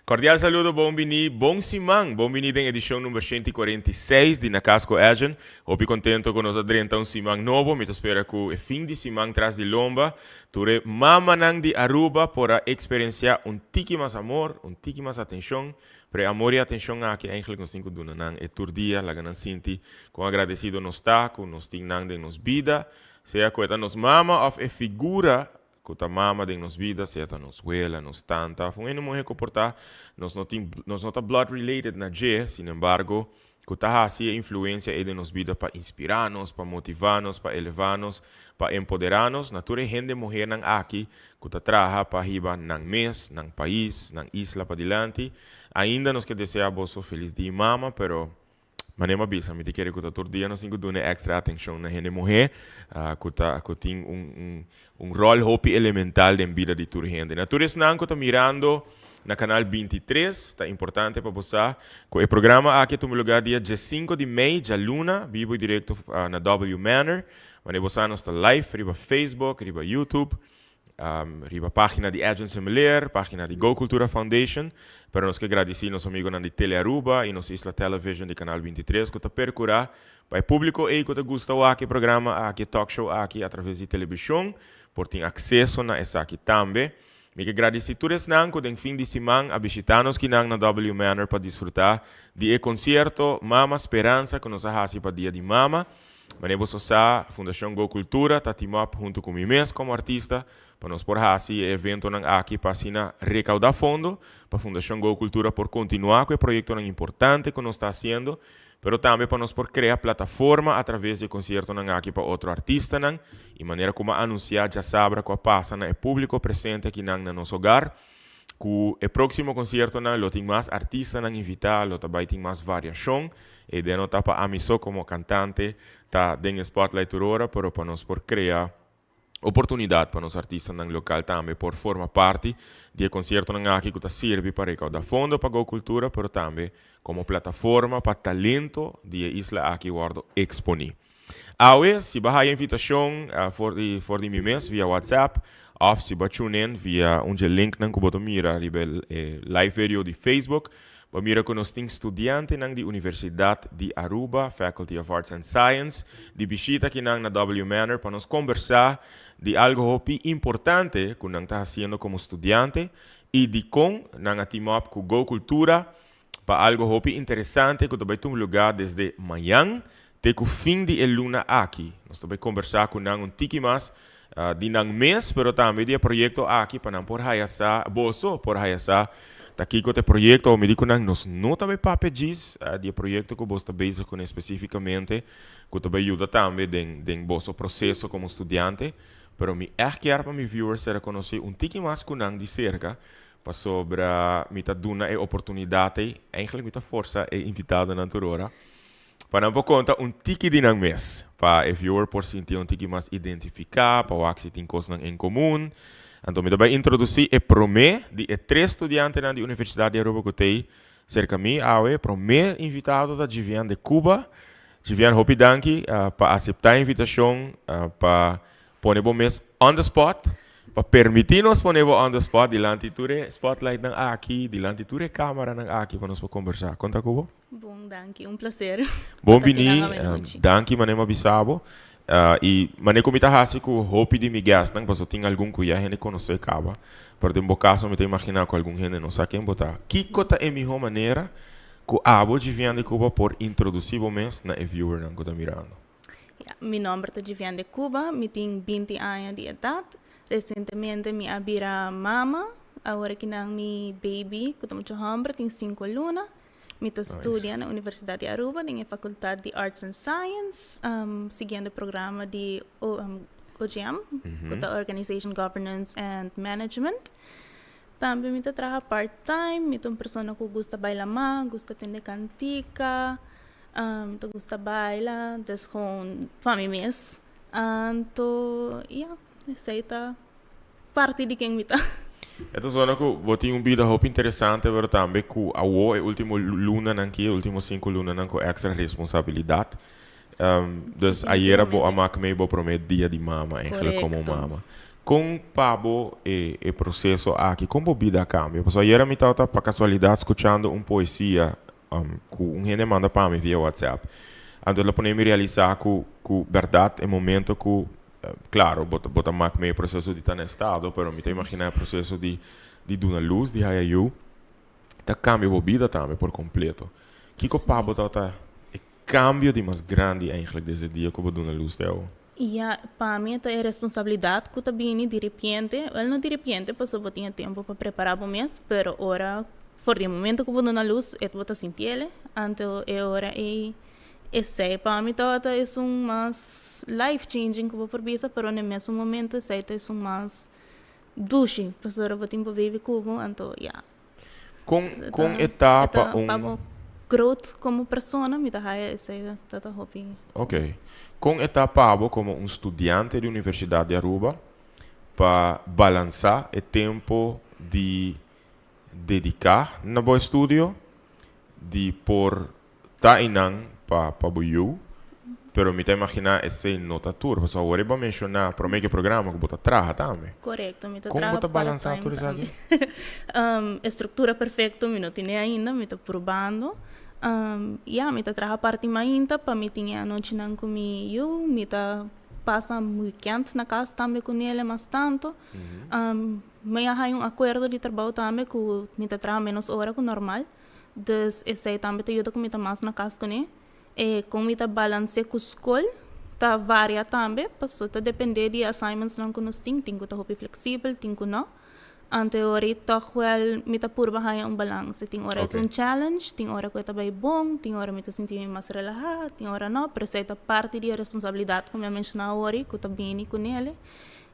Cordial saludo, bom-vindo, bom simang, bom-vindo em edição número 146 de Nacasco Agent. Hope contento com nós adrenta simang novo, me espera que o fim de simang tras de lomba, ture mama nang de Aruba para experienciar tiki mais amor, tiki mais atenção, pre amor e atenção a que eigenlijk nos cinco duna nang e tur dia la ganan sinti, com agradecido nos tá, com nos ting nang de nos vida, seja coeta nos mama of e figura kuta mama de nos vidas, seja nos abuela, nos tanta, foi uma mulher comportar, nos nota blood related na G, sin embargo, kuta hasi influência de nos vidas para inspirar-nos, para motivar-nos, para elevar-nos, para empoderar-nos, nature gente mulher nang aqui, kuta traha para riba nang mes, nang país, nang isla para dilante, ainda nos que deseja bosso feliz dia mama, pero manema bisa, me te quero que todo dia nós dune extra atenção na gente mulher, que tem rol hopi elemental na vida de toda gente. Natureza não que tá mirando na canal 23, está importante para você. O programa aqui no lugar dia 5 de maio, já luna, vivo e direto na W Manor, mas você nós está live, riba Facebook, riba YouTube. Riba página de Agency Miller, página de Go Cultura Foundation, para nós que agradecer nosso amigo na de Tele Aruba e nossa Isla Television de Canal 23, que está percurar para o público e que está gostando aqui programa, aqui talk show, aqui através de televisão, por ter acesso na essa aqui também. Me que agradecer todos nang que fim de semana a visitar-nos que nang na W Manor para desfrutar de concerto Mama Esperança que nos hasi para dia de mama. Manebo Sosa, Fundação Go Cultura, tá team up junto com mim mesmo como artista, para nós por hasi evento nang aqui para sina recaudar fundo para a Fundação Go Cultura por continuar com o projeto nang importante que nós está fazendo, pero também para nós por criar plataforma através de concerto nang aqui para outro artista nang, e maneira como anunciar já sabe que passa na público presente aqui nang na nosso hogar. Que o próximo concerto não lo tem mais artistas não invitar, lo também tem mais variação e de não tá para a mim só como cantante tá dentro spotlight hora, pero para nós por criar oportunidade para os artistas no local também por formar parte de concerto não aqui que tá serve para recaudar fundo para a cultura, pero também como plataforma para talento de isla aqui guardo exponer. Awe, se barra a invitação for de mim mesmo via WhatsApp, of se tune in via link nang kuboto mira live video de Facebook. Ba mira que nós temos estudante nang di Universidade de Aruba, Faculty of Arts and Science, de visita aqui nang na W Manor para nós conversar de algo hopi importante que nang tá haciendo como estudante e de com nang a team up com Go Cultura para algo hopi interessante que também tem lugar desde amanhã até o fim de luna aqui. Nós também conversar com nang tiki mais di nang mes, pero também de projeto aqui para não por hayasa, boso por hayasa, aqui com o projeto, o médico nang nos nota bem papéis de projeto que você está base com especificamente, que também ajuda também den boso processo como estudante, pero me quero para meus viewers será conhecer tiki mais com nang de cerca, para sobre mita duna e oportunidade, eigenlijk mita força e invitado na turora. Para não conta tiki de nang mes, para o viewer por sentir tiki mais identificar, para o que tem coisas em comum. Então, me vai introduzir e promê de três estudantes na Universidade de Aruba que tem cerca de mim, promê invitado da Jivian de Cuba, Jivian Hopi Danki, para aceitar a invitação, para pôr o mês on the spot, para permitir-nos pôr on the spot, dilante de spotlight ng aqui, dilante de câmera ng aqui, para nós conversar. Conta, Cuba? Bom, Danki, prazer. Bom-vindo, Danki, manema bisabo. E mané como está assim com o hope de migas, não posso ter algum que já gente conhece acaba. Por exemplo, caso me te imaginar com algum gente não sabe quem botar. Que cota é melhor maneira que a abo de Vian de Cuba por introduzir o mês na viewer não que está mirando. Meu nome é Vian de Cuba, me tenho 20 anos de idade. Recentemente me abira mama, agora que não me baby, que estou muito hambre, tem 5 lunas. Me estudia na Universidade de Aruba, na Faculdade de Arts and Science, seguindo o programa de OGM, que é Organization Governance and Management. Também me trabalho part-time, me sou uma pessoa que gosta de bailar, gosta de atender cantica, gosta de bailar, das com família mesmo. Então, essa é parte de quem me está. Então, zona que vou ter vida hope interessante, mas também que a último luna nanki, último 5 luna nanko extra responsabilidade. Dus ayer vou amar que me vou prometer dia de mama, eigenlijk como mama. Com Pabo e processo aqui, como vida cambia? Porque ayer me estava, por casualidade, escutando uma poesia que um gente manda para mim via WhatsApp. Então, ela pode me realizar que verdade é momento que, claro, bota mais meio processo de estar no estado, mas me imaginar o processo de dar uma luz, de raio, tá cambia a vida também por completo. Que o Pabo está é cambio de mais grande, eigenlijk, desde dia que eu dou uma luz dela. Ja, para mim é responsabilidade que também de repente, well, não de repente, passou eu tinha tempo para preparar o mês, pero ora, for de momento que eu vou na luz, é tu sentir ele, então é hora sei, para mim toda é mais life changing que eu por bisa, pero no mesmo momento sei é mais duche, passou eu tempo vive cubo, então ja. Com etapa growth como persona, me dá essa tata hobby. Ok. Com etapa como um estudante de Universidade de Aruba para balançar o tempo de dedicar no bom estudo, de por tá inang para buiu, pero me tá imaginar esse notatur, porque agora eu vou mencionar para mim que programa que bota traja também. Correto, me tá como bota balançar tudo isso aqui? Estrutura perfeita, me não tinha ainda, me tá provando. Me tá trabalhando parte mainta para me tinha noite não comigo, me tá passa muito quente na casa também com ele mas tanto. Me há um acordo de trabalho também que me tá trabalhando menos hora que normal. Dus esse também te ajuda com me tá mais na casa com ele. E com me tá balance com escola, tá varia também, porque tá depender de assignments não que nós tem que tá hobby flexível, tem que não. Ante ori toch wel met a purba haya balance. Tem hora Okay. um challenge, tem hora que tá bem bom, tem hora me tá sentindo mais relajado, tem hora não, pero essa é parte da responsabilidade, como eu mencionei ori, que tá bem com ele.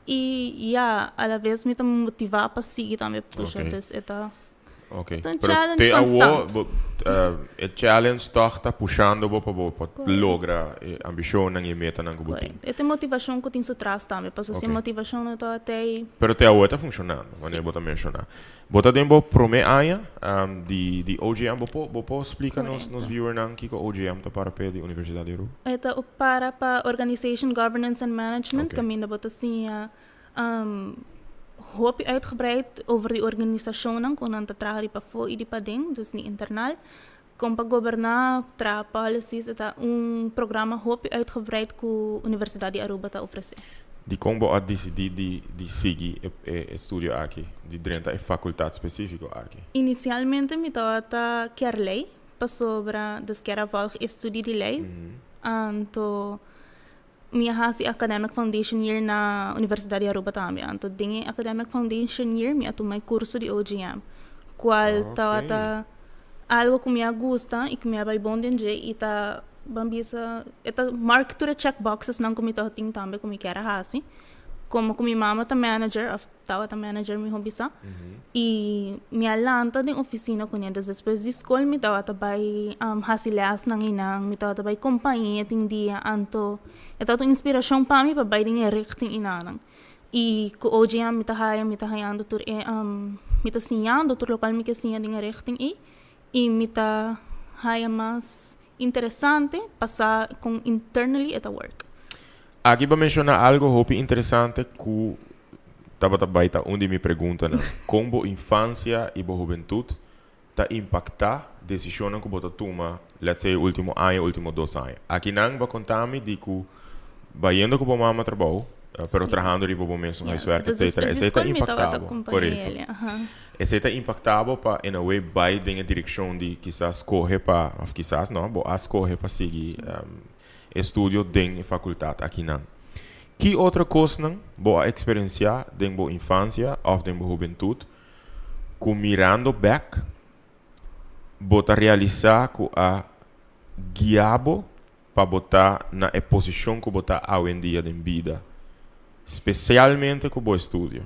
E a vez me tá motivar para seguir também, puxa, Okay. então tá Ok. um Pero challenge te constante. o challenge está puxando para lograr a ambição e meta não que botem. Correto. E tem motivação que tem atrás também, porque sem Ok. motivação não tá até Pero te agora está funcionando, quando eu botar mencionar. Bota tempo prome aia de OGM, bopo explica nos viewers não que o OGM tá para de Universidade de Aruba. Ito para Organization, Governance and Management. Okay. Kami nabot siya hoop uitgebreid over die organisationen. Kung nang tatrahi pa po, idi pa ding, dus ni internal. Kung pag-gobernar, tra policies, ito programa hoop uitgebreid ku Universidade de Aruba ta oferece. De como a decidir de seguir o estudo aqui, de dentro da faculdade específica aqui. Inicialmente, me estava quer lei, pa sobra das que era volg estudo de lei. Anto, minha hasi academic foundation year na Universidade de Aruba também. Anto, dinhe academic foundation year, minha tumay curso de OGM. Qual tawata algo que me gusta e que me vai bom dentro e tá bambisa eta mark to the check boxes nang kumita ting tambe kumi kera hasi como kumi mama ta manager tawa ta manager mi hobisa e mi alanta din oficina kunya depois de escola mi tawa ta bay hasilas nang inang mi tawa ta bay companhia ting dia anto eta to inspiração pa mi pa bay din richting inanang e ko OGM mi ta hayando tur mi ta sinhando tur local mi ke sinha din richting e mi ta haya mas interessante passar com internally at work. Aqui para mencionar algo hopi interessante que estava baita onde me pergunta como infância e juventude tá impactar decisões que você toma, let's say último ano, último 2 anos. Aqui não vai contar-me de que vai indo com a mamãe trabalho, pero trabalhando de bobo mesmo, high work, etc. Esse tá impactável, correto. Esse está impactável para, em a way, vai em direção de quizás correr para, quizás não, mas correr para seguir estudo dentro da faculdade aqui não. Que outra coisa não, boa experienciar dentro da infância ou dentro da juventude, com mirando back, bota realizar com a guiabo para botar na posição que botar hoje em dia em vida, especialmente com o estudo.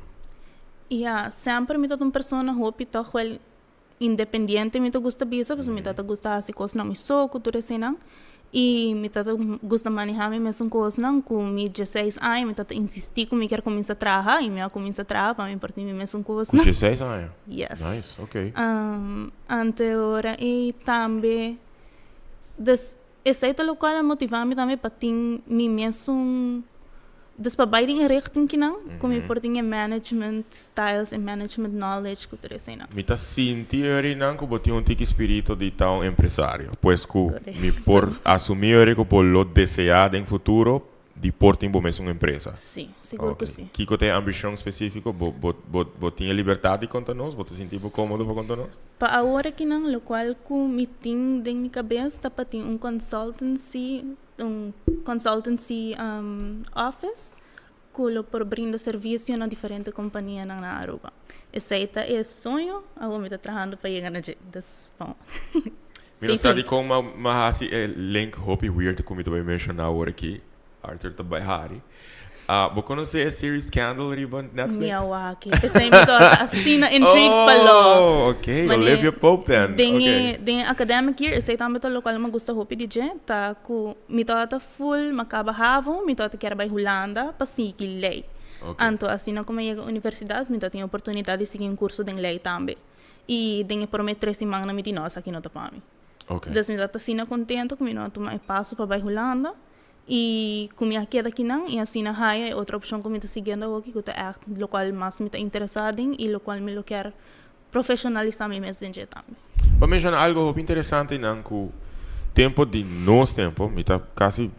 Sempre me uma pessoa hope toch wel independiente me gusta bisa, pues me gusta assim coisa não me soco tudo assim não e me gusta manejar me mesmo coisa não com me 16 anos me insistir com me quer começar a trabalhar e me começar a trabalhar para me partir me mesmo coisa não. Com 16 anos? Yes. Nice, ok. Anteora e também esse local motivar me também para ter me mesmo Dus para beide in richting kinang, kung por tinha management styles and management knowledge que tu sei na. Mi ta sinti nan ko boti un tiki spirito di tal empresario. Pues ku Correcto. mi por assumir ko por lo desear em futuro di porti em bomes uma empresa. Sim, seguro que sim. Kiko tem ambição específico, tinha liberdade de contar nós, você sentir cômodo para contar nós? Para agora kinang, lo qual ku meeting deng mi cabeça tá para ter um consultancy office que lo por brinda serviço na diferente companhia na Aruba. Esse é sonho, agora me tá trabalhando para chegar na gente. Bom. Mira, sabe como mas link hopi weird como tu vai mencionar agora aqui, Arthur Tabajari. Vou conhecer a series Scandal riba Netflix? Miyawaki. Pensei me tota assim na intrigue palo. Ok. Olivia Pope then. Den academic year, sei também to local me gusta hopi DJ, tá ku me tota full macaba havo, me tota quer vai Holanda, para seguir lei. Anto assim na como chega universidade, me tota tem oportunidade de seguir um curso de lei também. E den prometer 3 semanas me dinosa aqui no Tapami. Ok. Dus me tota assim na contento que me não tomar passo para vai Holanda. E como eu quero aqui não, e assim na raia é outra opção que eu estou seguindo aqui, que é o qual mais me está interessado em e o qual me quer profissionalizar me mesmo também. Para mencionar algo interessante não que tempo de nosso tempo, me está quase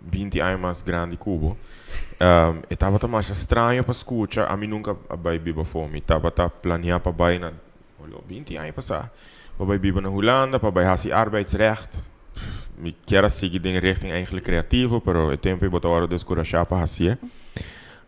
20 anos mais grande Cuba. Estava mais estranho para escutar, a mim nunca vai beber fome, estava planeando para vai na 20 anos passar, para vai beber na Holanda, para vai fazer arbeidsrecht. Me quero seguir em richting eigenlijk creativo, pero o tempo bota hora descorachar para fazer.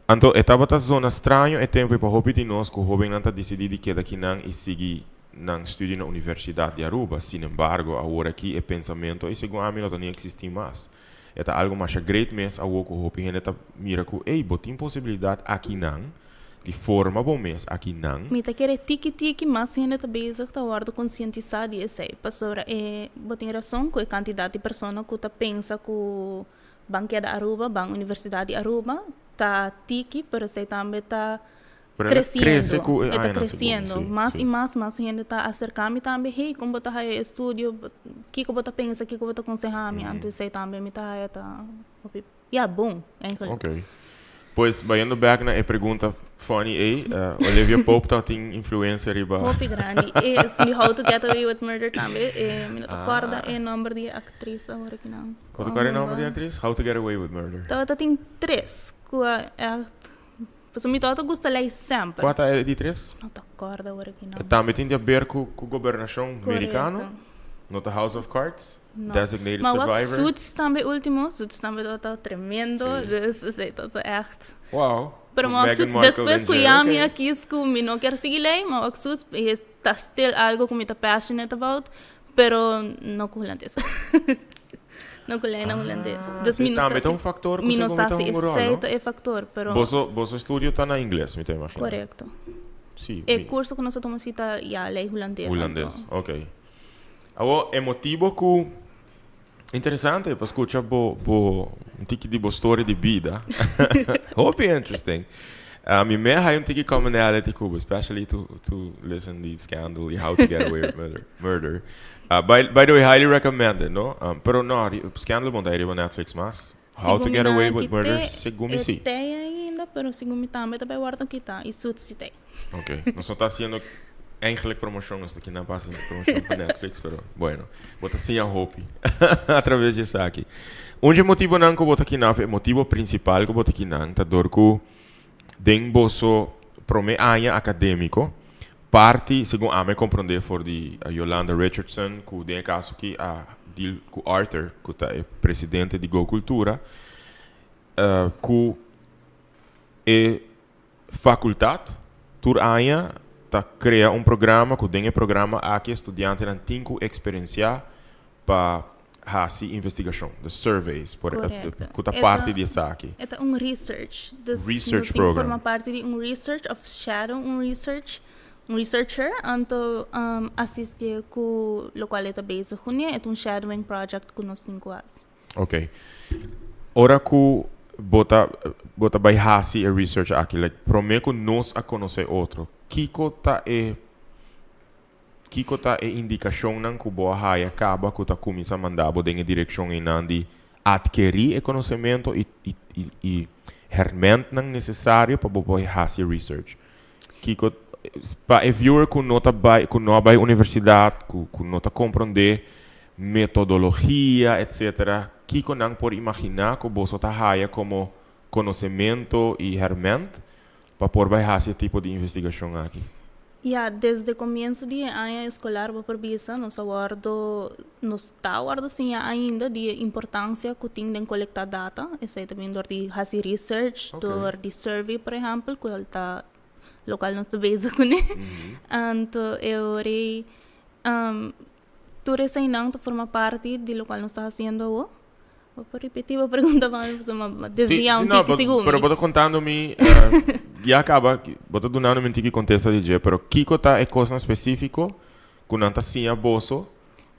Então, estava na zona estranho, o tempo para hobby de nós, que o jovem não decidido que daqui não e seguir não estudo na Universidade de Aruba. Sin embargo, agora aqui é pensamento e segundo a mim não existe mais. É algo mais great mês, agora que o jovem ainda mira que ei, botem possibilidade aqui não. De forma bom mês, aqui não. Me tá querendo tiki mas ainda tá bezig tá hora conscientizar de esse. Pastora botem razão com a quantidade de pessoas que tá pensa que o banco da Aruba, banco Universidade de Aruba, tá tiki, pero sei também tá crescendo. Está crescendo. Mais e mais ainda tá acercando também. Hey, como botar aí estúdio, que botar pensa, que botar aconselhar me antes sei também me tá bom, Ok. Pois, baiando back na pergunta funny, Olivia Pope tem influência riba. Hopi grande. E How to Get Away with Murder também. Me não acorda o nome de atriz agora que não. Qual é o nome de atriz? How to Get Away with Murder. Então, tem 3. Mas me todo gosta de sempre. Qual é de 3? Não te acorda agora que não. Também tem a ver com a governação americana? No the House of Cards? No. Designated Maar Survivor? Maar Suits também último. Suits também tá tremendo. Dus é tudo echt. Wow. Pero mas Suits depois que eu me aqui me não quero seguir lei, mas Suits está still algo que me tá passionate about, pero não com holandês. Não com lei não holandês. Dus também tem um factor que você aceita é factor, pero Vosso estúdio tá na inglês, me imagino. Correto. Sim. É curso que nós tomamos cita lei holandês. Holandês, ok. Agora, é motivo que interessante para escutar um tique de boa história de vida. Hope interesting. Me há um tique commonality Cuba, especially to listen to Scandal e How to Get Away with Murder. By the way, highly recommended, no? Pero no, Scandal bom daí no Netflix mas How to Get Away with Murder, segundo sim. Tem ainda, pero segundo também guarda que tá e Suits se tem. Ok, nós só tá sendo eigenlijk promoção aqui não passa promoção para Netflix, pero bueno, bota sim a hope através disso aqui. Onde motivo não que bota aqui não é motivo principal que bota aqui não tá dor que den bosso prome aia acadêmico parte segundo a me compreender for de Yolanda Richardson que den caso que a deal com Arthur que tá é presidente de Go Cultura que é faculdade tur aia tá cria programa que tem programa aqui estudante não tem que experienciar para fazer investigação, the surveys, por que tá parte disso aqui. É research. Research program. Forma parte de research of shadow, researcher, então assiste com o qual é base com é shadowing project que nós temos quase. Ok. Ora que bota vai fazer research aqui, like prometo nós a conhecer outro. Kiko tá indicação não que boa raia acaba que tá começa a mandar boa em direção em de adquirir conhecimento e herment nang necessário para boboy hasi research. Kiko pa e viewer ku nota by universidade ku nota compreender metodologia etc. Kiko nang por imaginar que boso ta haya como conhecimento e herment para por vai hasi tipo de investigação aqui. Desde o começo do ano escolar para Bisa, nós está guardando sim ainda de importância que tem de coletar data, esse também do de fazer research, do de survey, por exemplo, que está local nós base com ele. Então tu não forma parte do local nós está fazendo agora. Vou repetir a pergunta para desviar segundo. Pero boto contando-me, já acaba, boto donando-me que contesta de dia, pero Kiko tá é coisa específico, que não tá sim a bolso,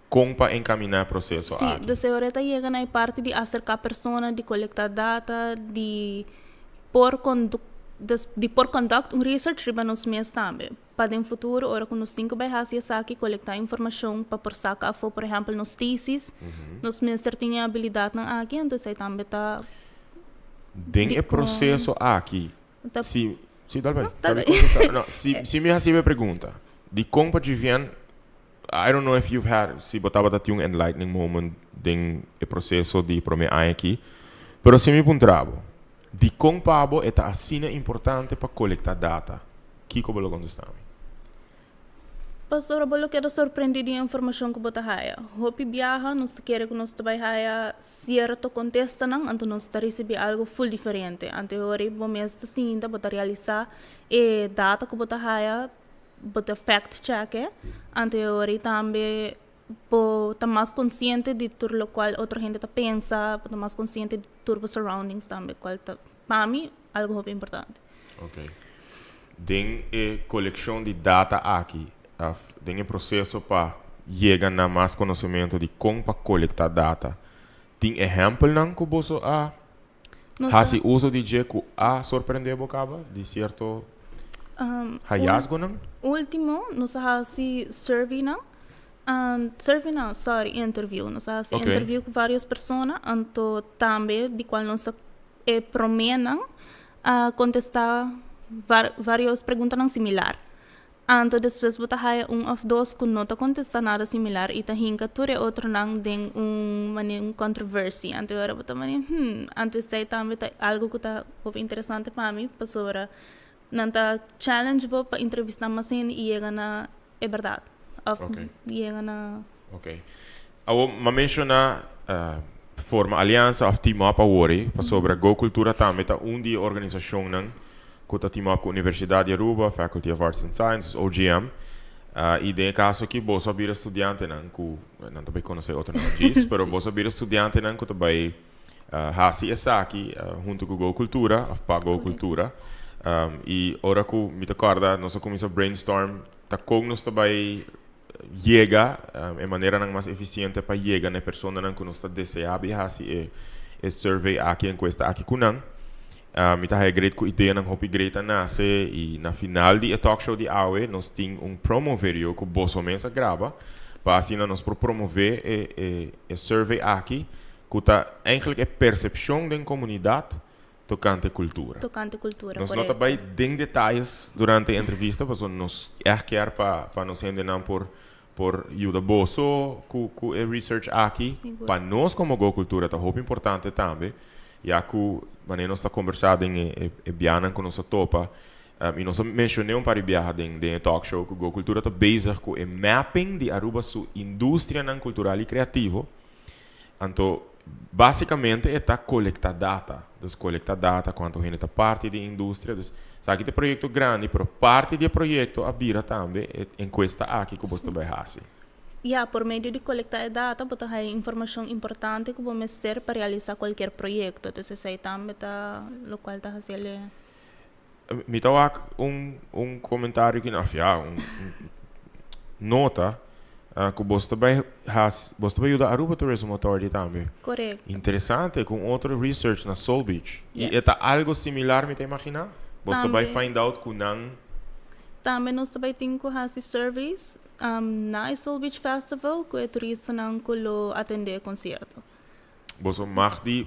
como para encaminhar o processo. Sim, de segurança chega na parte de acercar a pessoa, de coletar data, de por conduct research riba nos meses também. Para no futuro, ora que nos 5 bairros aqui coletar informação para por sacar, por exemplo, nos thesis, nos meses tinha habilidade na aqui, então aí também tá. Tem o processo aqui. Tá, se dá bem. Não, se me recebe a pergunta, de como de vien, I don't know if you've had, se botava dati um enlightening moment den o processo de prome aqui, pero se me puntravo. De compabo é assim importante para coletar data. Kiko bolo contestami. Pastor, bolo quero surpreender a informação que bota haia. Hopi viaja, nós quer que nós trabalhe haia certo contexto não, então nós receber algo full diferente. Ante ora bom mês assim, ainda bota realizar e data que bota haia, bota fact check. Ante ora também tá mais consciente de tudo o qual outra gente tá pensa, tá mais consciente de tudo os surroundings também, qual tá para mim algo muito importante. Ok. Tem a coleção de data aqui, tem o processo para chegar na mais conhecimento de como para coletar data. Tem exemplo não que você faz uso de que surpreender bocaba de certo hallazgo não? Último, nós fazemos survey não. Interview. Nós fazemos interview com várias pessoas, então também de qual nós promenem a contestar várias perguntas similares. Então depois botar ou dois que não contestar nada similar e tá hinca tudo outro não tem controvérsia. Então agora botar antes aí também tá algo que tá interessante para mim, pessoa não tá challenge para entrevistar mais e chega na é verdade. Ok. Ma menciona forma aliança of team up awori para sobre Go Cultura também tá de organização não que tá team up com a Universidade de Aruba, Faculty of Arts and Sciences, OGM. E de caso aqui vou saber estudante não que não também conhecer outro não diz, pero vou saber estudante não que também hasi essa aqui junto com Go Cultura, of Go Cultura. E ora que me recorda nós começamos a brainstorm tá com nós também chega de maneira mais eficiente para chegar na pessoa que nós desejamos fazer e survey aqui em questa aqui kunang me tá great com ideia não hopi great nasce e na final de talk show de awe nós tem promo video que bosso mensa grava para assim nós promover e survey aqui que tá eigenlijk percepção da comunidade tocante cultura. Nós não também tem detalhes durante a entrevista, porque nós quer para nos entender por ajuda bosso com o research aqui, para nós como Go Cultura tá muito importante também, já que nós está conversando em Biana com nossa topa, e nós mencionamos para viajar em talk show que Go Cultura tá bezig com o mapping de Aruba sua indústria cultural e criativo, então basicamente está coletar data. Então, coletar data quanto gente está parte da indústria. Então, sabe que é projeto grande, mas parte do projeto abira também em questa aqui que você vai fazer. Por meio de coletar data, você tem informação importante que você ser para realizar qualquer projeto. Então, aí também está o qual está fazendo. Me dá comentário que não nota que você vai ajudar a Aruba Tourism Authority também. Correto. Interessante, com outro research na Soul Beach. E é algo similar, me imaginar? Você vai find out que não... Também nós também temos que fazer surveys na Soul Beach Festival, que o turista não atender concerto. Você mag die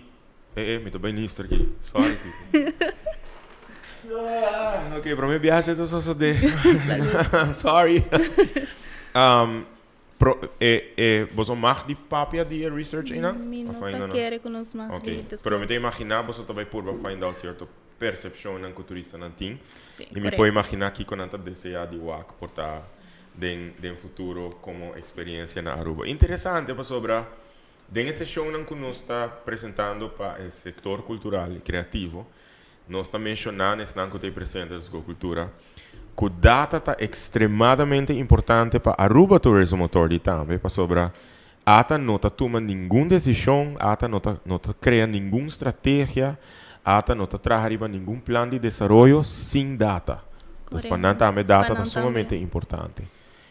mi tô bem nisto aqui. Sorry. Ok, para mim viagem é só de. Sorry. Você mag die papia die research ainda? Mi Of não ainda tá não? querendo que nós mais Ok. Pero me te imaginar você também por find out certa percepção que o turista não tem. Sim, E me pode imaginar que quando anda desejar de WAC portar de futuro como experiência na Aruba. Interessante para sobrar. Nesse show que nós está apresentando para o setor cultural e criativo, nós estamos mencionando esse que tem presente da cultura, que data está extremadamente importante para Aruba Tourism Authority também, para sobrar. Ata não está tomando nenhuma decisão, ata não está criando nenhuma estratégia, ata não está trazendo nenhum plano de desenvolvimento sem data. Então, para nós também data está sumamente importante.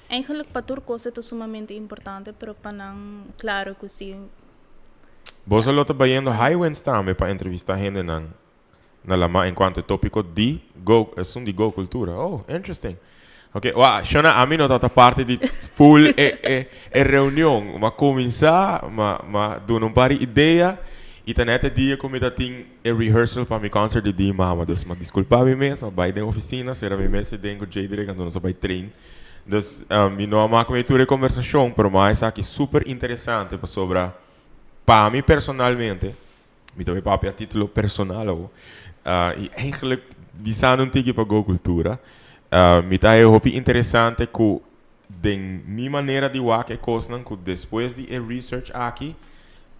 Eigenlijk para turco é sumamente importante, pero para não, claro que sim. Você lo está vendo highways também para entrevistar gente na lama enquanto tópico de go, de go cultura. Oh, interesting. Ok, Shona, a mim não está parte de full reunião, mas começar, mas dando um par de ideia e tá nete dia como eu tenho rehearsal para meu concert de dia, mas desculpa me mesmo, vai na oficina, será me mesmo dentro de Jadre quando nós vai trein. Dus não há uma conversação, mas aqui super interessante para sobrar. Para mim personalmente, me dou para a título personal, e eigenlijk bisano tiki para go cultura. Me tá interessante que de minha maneira de waque coisas que depois de research aqui,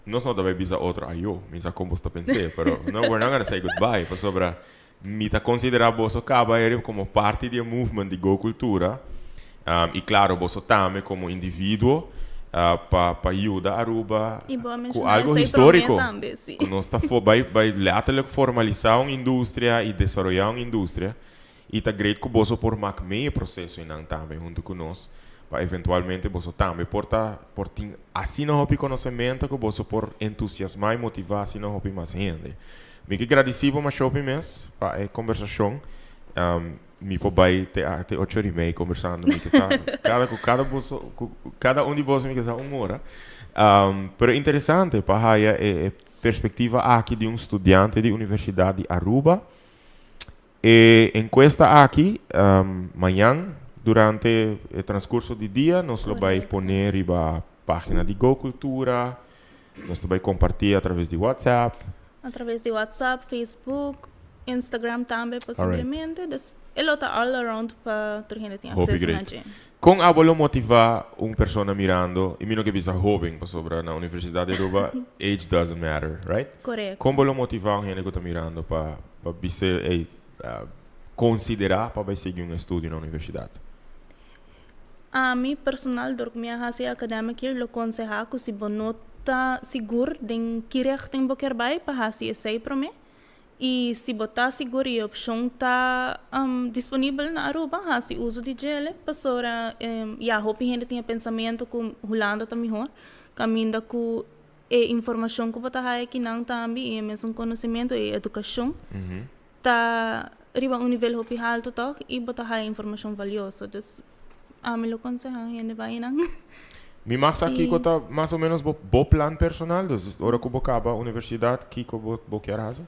nós não devemos bisa outro ayo, me sa como está pensando, pero no, we're not gonna say goodbye, para sobrar. Me tá considerar você acaba como parte do movimento de go cultura. E claro, você também como indivíduo para ajudar a Aruba com algo histórico. Que nós vai letterlijk formalizar uma indústria e desenvolver uma indústria. E está great que você por meio processo também junto com nós. Para eventualmente você também por assim não houve conhecimento que você por entusiasmar e motivar assim não houve mais gente. Me que agradecido para shopping mês para a conversação. Me pode ter 8h30 conversando, cada um de vocês me quer uma hora. Pero interessante para a perspectiva aqui de estudante de Universidade de Aruba. E encuesta aqui, amanhã, durante o transcurso do dia, nós vamos pôr a página de Go Cultura, nós vamos compartilhar através de WhatsApp. Através de WhatsApp, Facebook, Instagram também, possivelmente. Ele está all around para ter gente ter acesso a gente. Com a bola motivar uma pessoa mirando, e não que bisa jovem para sobrar na Universidade de Aruba, age doesn't matter, right? Correto. Com bola motivar uma gente que está mirando para considerar para seguir um estudo na universidade. A mim personal, door minha raça acadêmica, eu aconselho que se você não está seguro de que richting você quer ir para raça essay para mim. E se você está seguro e a opção está disponível na Aruba, se uso de gel, pessoa, houve gente tem pensamento que Holanda está melhor, caminho com a informação que você está aqui não também, e mesmo conhecimento e educação, está riba um nível hopi alto toch e você está informação valiosa, então a mim lo aconselho, gente vai não. Me max aqui que está mais ou menos bo plan personal, dus ora que você acaba a universidade, que você quer fazer?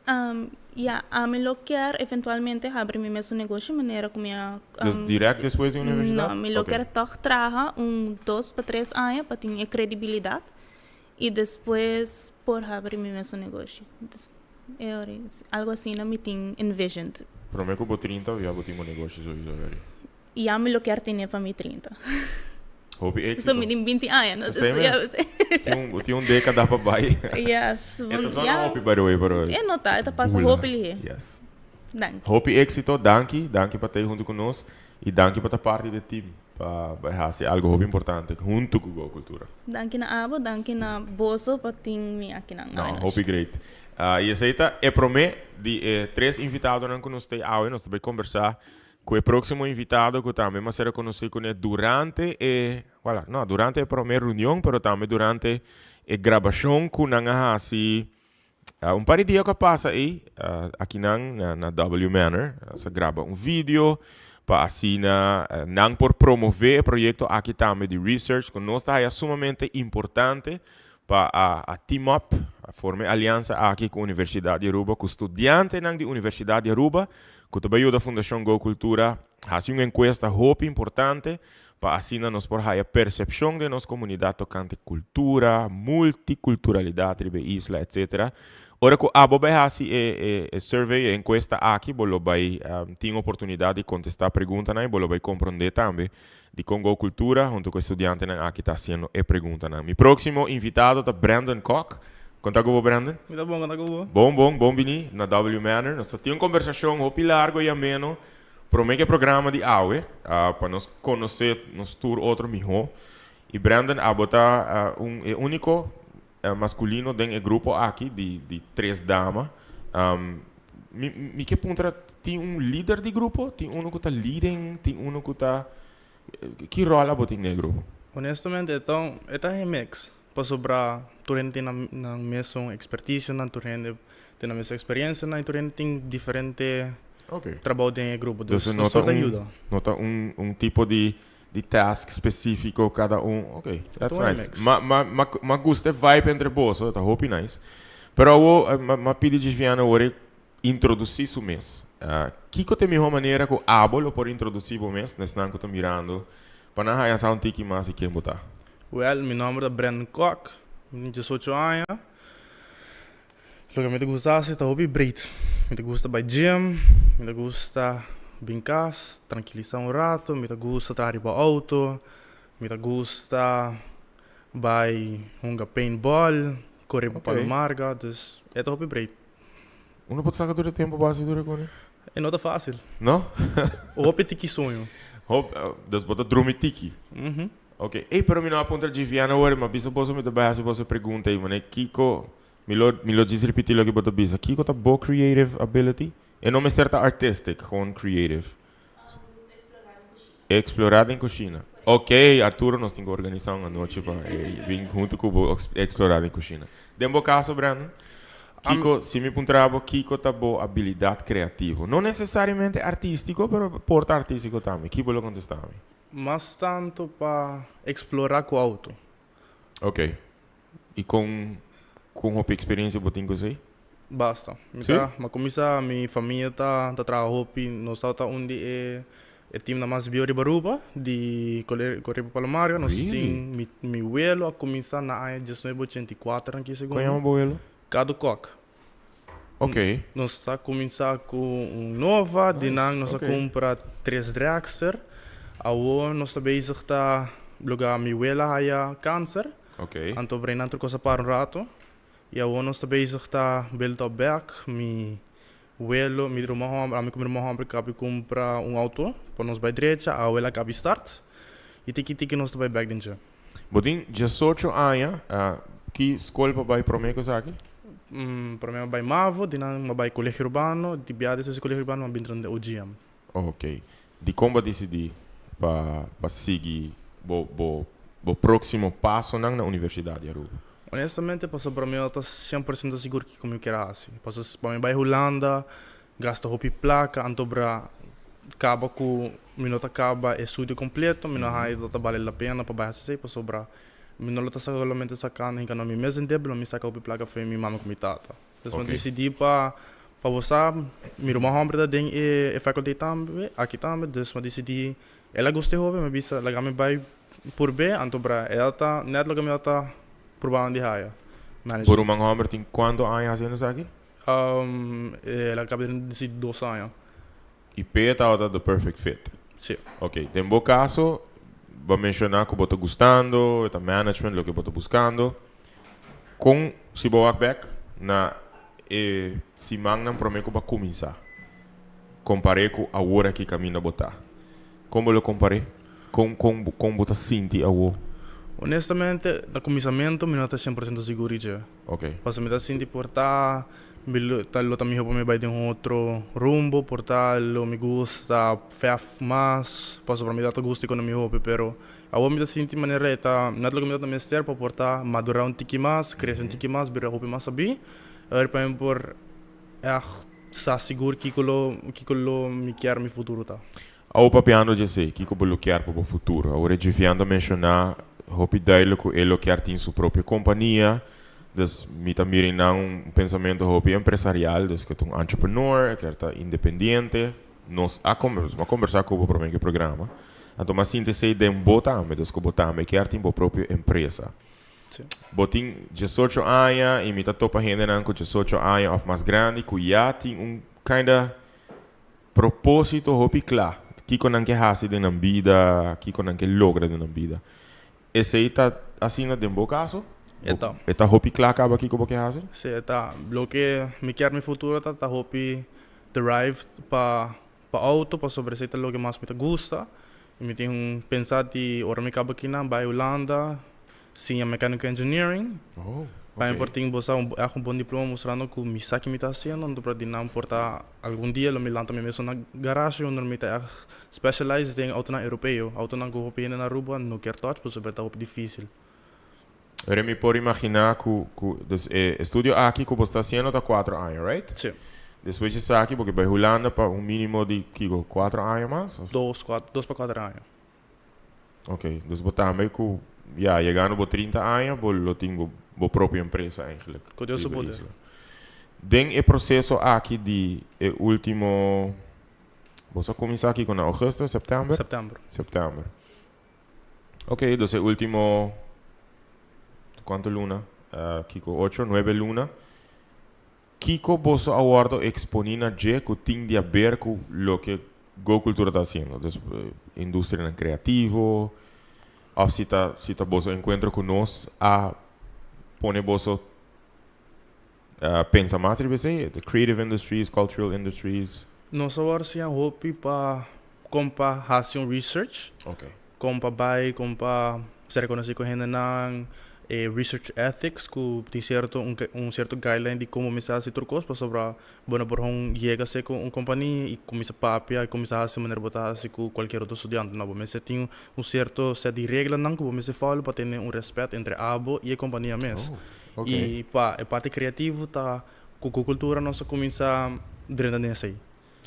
A mim lo quer eventualmente abrir meu mesmo negócio, maneira como direto depois da universidade? Não, me lo quer toch traga 2 para 3 anos para ter credibilidade e depois por abrir meu mesmo negócio. Algo assim não me tem envisioned. Para mim que eu 30 já vou ter um negócio e a mim lo quer ter para mim 30. Hobby êxito. So, me tem 20 anos. Tinha década para baixo. Yes. Ito só não hobby by the way, pero... não tá, ito passa hobby ali. Yes. Danke. Hobby êxito, danke para estar junto conosco e danke para estar parte do time. Para fazer algo hobby importante junto com a cultura. Danke na abo, danke na boso para ter me aqui na não, hobby great. E aceita, para mim, de 3 invitados que nós temos hoje, nós vamos conversar com o próximo invitado que também vai ser conhecido durante a primeira reunião, mas também durante a gravação que nós fazemos um par de dias que passa aí, aqui na W Manor, se grava um vídeo para assim, não por promover o projeto aqui também de research, que nós está sumamente importante para a team up, a formar aliança aqui com a Universidade de Aruba, com estudantes da Universidade de Aruba, com o trabalho da Fundação Go Cultura, faz uma encuesta muito importante para assim nós por a percepção de nossa comunidade tocante cultura, multiculturalidade da isla, etc. Ora que a vai fazer a survey, a encuesta aqui, bolo vai ter oportunidade de contestar a pergunta, né? Bolo vai compreender também de Congo Cultura, junto com o estudante aqui está fazendo a pergunta. Meu próximo invitado é Brandon Koch. Conta com o Brandon? Muito bom, conta com o Bom vinir na W Manor. Nós temos uma conversação muito larga e ameno para o programa de AUE, para nós conhecer nos tour outro melhor. E Brandon é o único masculino dentro do grupo aqui de 3 damas. Me que ponto tem líder de grupo? Tem que está leading? Tem que está... Que rol você tem no grupo? Honestamente, então, é mix. Para sobrar, tu tem na mesma expertise, tu tem na mesma experiência, tu tem diferente trabalho dentro do grupo. Então, nota tipo de task específico cada Ok, that's então nice. Mas gosto vibe entre vós, tá hope nice. Pero eu pedi de Viana agora introduzir isso mês. Que tem a melhor maneira que o abolo por introduzir o mês, nesse ano que estou mirando, para não achar tiki mais e quem botar. Well, meu nome é Brandon Koch, tenho 18 anos. O que me gusta é hobby breed. Me gusta ir ao gym, me gusta brincar, tranquilizar rato, me gusta trabalhar para auto, me gusta jogar paintball, correr para o marga, então é hobby breed. Não pode sacar todo tempo base dura com ele? É não fácil. Não? O hobby tiki sonho. Das bota drume tiki. Ok. E pero mi não aponta de Viana agora, mas bisa posso me dar se você pergunta aí, mano, Kiko, me lo diz repetir lo que bota bisa. Kiko tá boa creative ability? E não me certa artistic, com creative. Explorar em cozinha. Ok, Arturo, nós temos que organizar uma noite para vir junto com o explorar em cozinha. Dembo caso, Brandon. Kiko, se me perguntar, Kiko tá boa habilidade criativa. Não necessariamente artístico, mas porta artístico também. Que bolo contestar? Mas tanto para explorar com o auto. Ok. E com a experiência que você tem? Basta. Mas começa, minha família tá trabalhando, nós estamos onde é time na mais biori baruba de correr para Palmario. Nós temos meu abuelo a começar na área de 1984 aqui segundo. Qual é o abuelo? Cado Koch. Ok. Nós está começar com nova, de nós comprar 3 Dragster. Agora nós está bezig tá lugar minha abuela há câncer. Ok. Então brein outra coisa para rato. E agora nós está bezig tá build up back, meu abuelo, meu irmão, a minha irmã cabe comprar auto, para nós vai direita, a abuela cabe start. E tiki nós está vai back dentro. Botin, 18 anos, que escola vai para mim aqui? Para mim vai Mavo, de nós vai colégio urbano, de biada esse colégio urbano, mas bem o GM. Ok. De como decidir para seguir o próximo passo na Universidade de Aruba? Honestamente, para mim eu estou 100% seguro que como eu quero assim. Para mim vai Holanda, gasta roupa placa, então acaba com minuto acaba é estudo completo, minuto aí vale a pena para baixar sei para sobrar. Minuto está solamente sacando, então me mesmo deblo, me saca roupa placa foi minha mama com minha tata. Então decidi para você, minha irmã hombre da é faculdade também, aqui também, então decidi ela gosta de roupa, mas bisa ela me vai por B, então ela tá net logo me tá probando de raia. Por uma homem tem quanto anos fazendo isso aqui? Ela acaba de dizer 2 anos. E P está the perfect fit. Sim. Ok, em bom caso, vou mencionar que você está gostando, está management, o que você está buscando. Com se você back na semana para mim que vai começar. Comparei com a hora que caminha a botar. Como eu comparei? Com você sente a hora? Honestamente, no começamento, eu não estou 100% seguro. Ok. Mas eu me sinto por estar, lo também me vai de outro rumbo, por estar, me gusta, faz mais, passo para mim dar gosto com o meu hobby, pero agora me sinto de maneira tá, não é que me dá mestre para portar, madurar tiki mais, crescer tiki mais, virar hobby mais sabi, para mim por sa seguro que colo me quer meu futuro tá. Ao papiano de sei que bloquear para o futuro. Agora deviando mencionar hopi duidelijk que ele quer ter sua própria companhia. Dus me também não pensamento hopi empresarial, dus que um entrepreneur, quer estar independente. Nós a conversar com o próprio programa. Então, mas sim, sei de botame, dus que botame quer ter sua própria empresa. Sim. Botin 18 anos e me tá topa gente não com 18 anos ou mais grande, que já tem kinda propósito hopi claro. Que não quer fazer na vida, que não quer lograr na vida. Esse aí tá assim no dembo caso? Então. Eta hopi claro acaba aqui como quer fazer? Sim, tá. Lo que me quer no futuro tá hopi drive para auto, para sobresair lo que mais me gusta. E me tenho pensado de ora me acaba aqui na Holanda, sim, mechanical engineering. Oh. Para importar você um bom diploma mostrando que me sabe me está fazendo, então para não importar algum dia eu me lanço mesmo na garagem onde me está specialized em auto europeu, auto na Europa na Aruba, não quero touch, porque é muito difícil. Eu me posso imaginar que dus, estudio aqui que você está fazendo há 4 anos, right? Sim. Depois de aqui, porque vai Holanda para mínimo de 4 anos mais? 2 para 4 anos. Ok, dus você também que já chegando a 30 anos, você tem a própria empresa eigenlijk. Com Deus o poder. Den o processo aqui de último... Você começar aqui com agosto, setembro? Setembro. Ok, dus o último... Quanto luna? Kiko 8, 9 luna. Kiko você aguardo exponina je que tem de ver com lo que Go Cultura está fazendo. Dus, indústria criativo, ou se você encontra com nós a pone você pensa mais sobre the creative industries, cultural industries. Nós agora sim a hope para comprar fazer research. Ok. Comprar se reconhecer com gente na research ethics, que tem certo guideline de como começar a se trocar para sobre bueno por chega se com uma companhia e começa papia e começar a se maneira botar se com qualquer outro estudante, não, mas tem certo set de regras não que você follow para ter respeito entre abo e a companhia mesmo. Oh, okay. E para a parte criativa tá com a cultura nossa começa dentro nessa aí.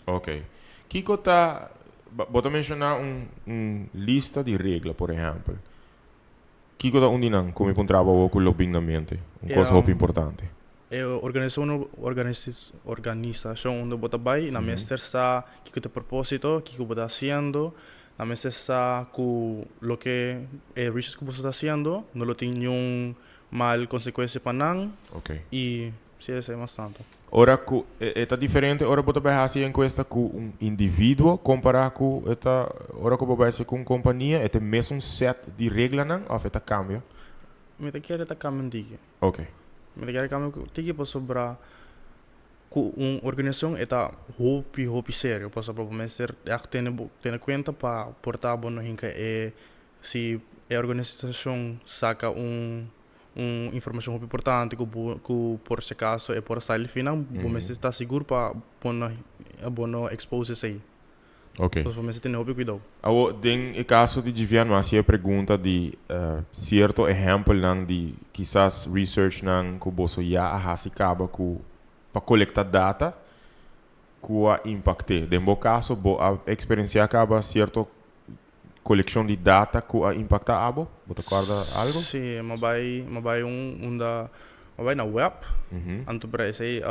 Ok. Kiko tá bota mencionar lista de regras, por exemplo. Kiko tá onde não, como encontrava o com o ambiente, coisa muito importante. É organização onde bota vai na mesa sa que tem propósito, que bota fazendo, na mesa sa com lo que research que você está fazendo, não lo tem nenhum mal consequência para não. Ok. E se é mais tanto. Ora que é diferente, ora bota vai fazer encuesta com indivíduo comparar com ora que vai ser com companhia, é mesmo set de regras não, ou é cambia? Me te quer tá caminho diga. Ok. Me te quer caminho diga para sobre uma organização está hopi sério, para sobre ser ter conta para portar bom hinca se a organização saca informação muito importante que por se caso é por sair final, você está seguro para bom expose isso aí. Ok. Então você tem que cuidado. Den o caso de Vivian, mas a pergunta de certo exemplo não de quizás research não que você já acaba com para coletar data que a impacte. Den o caso a experiência acaba certo coleção de data que a impacta abo? Você acorda algo? Sim, mas vai na web. Então para isso aí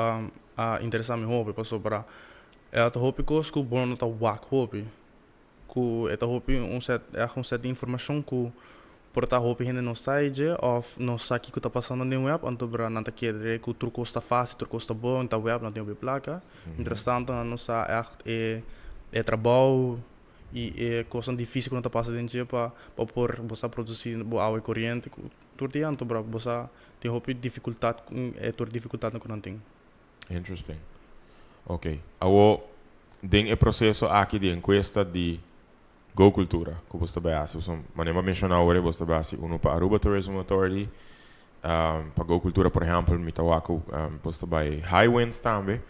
interessante me hobby para sobre é a hobby que bom não tá wak hobby. Que é a hobby set de informação que por tá hobby ainda no site ou no site que tá passando na web, então para não tá querer que o truco está fácil, truco está bom, tá web não tem placa. Interessante não sa é trabalho e é coisa difícil quando passa dentro dia para por você produzir água corrente tudo dia então para você tem dificuldade dificuldade não tem. Interesting. Ok. Agora tem o processo aqui de encuesta de Go Cultura que você vai fazer. Mas não mencionar agora você vai fazer para Aruba Tourism Authority, para Go Cultura por exemplo, Mitawaco, você vai Highwinds também.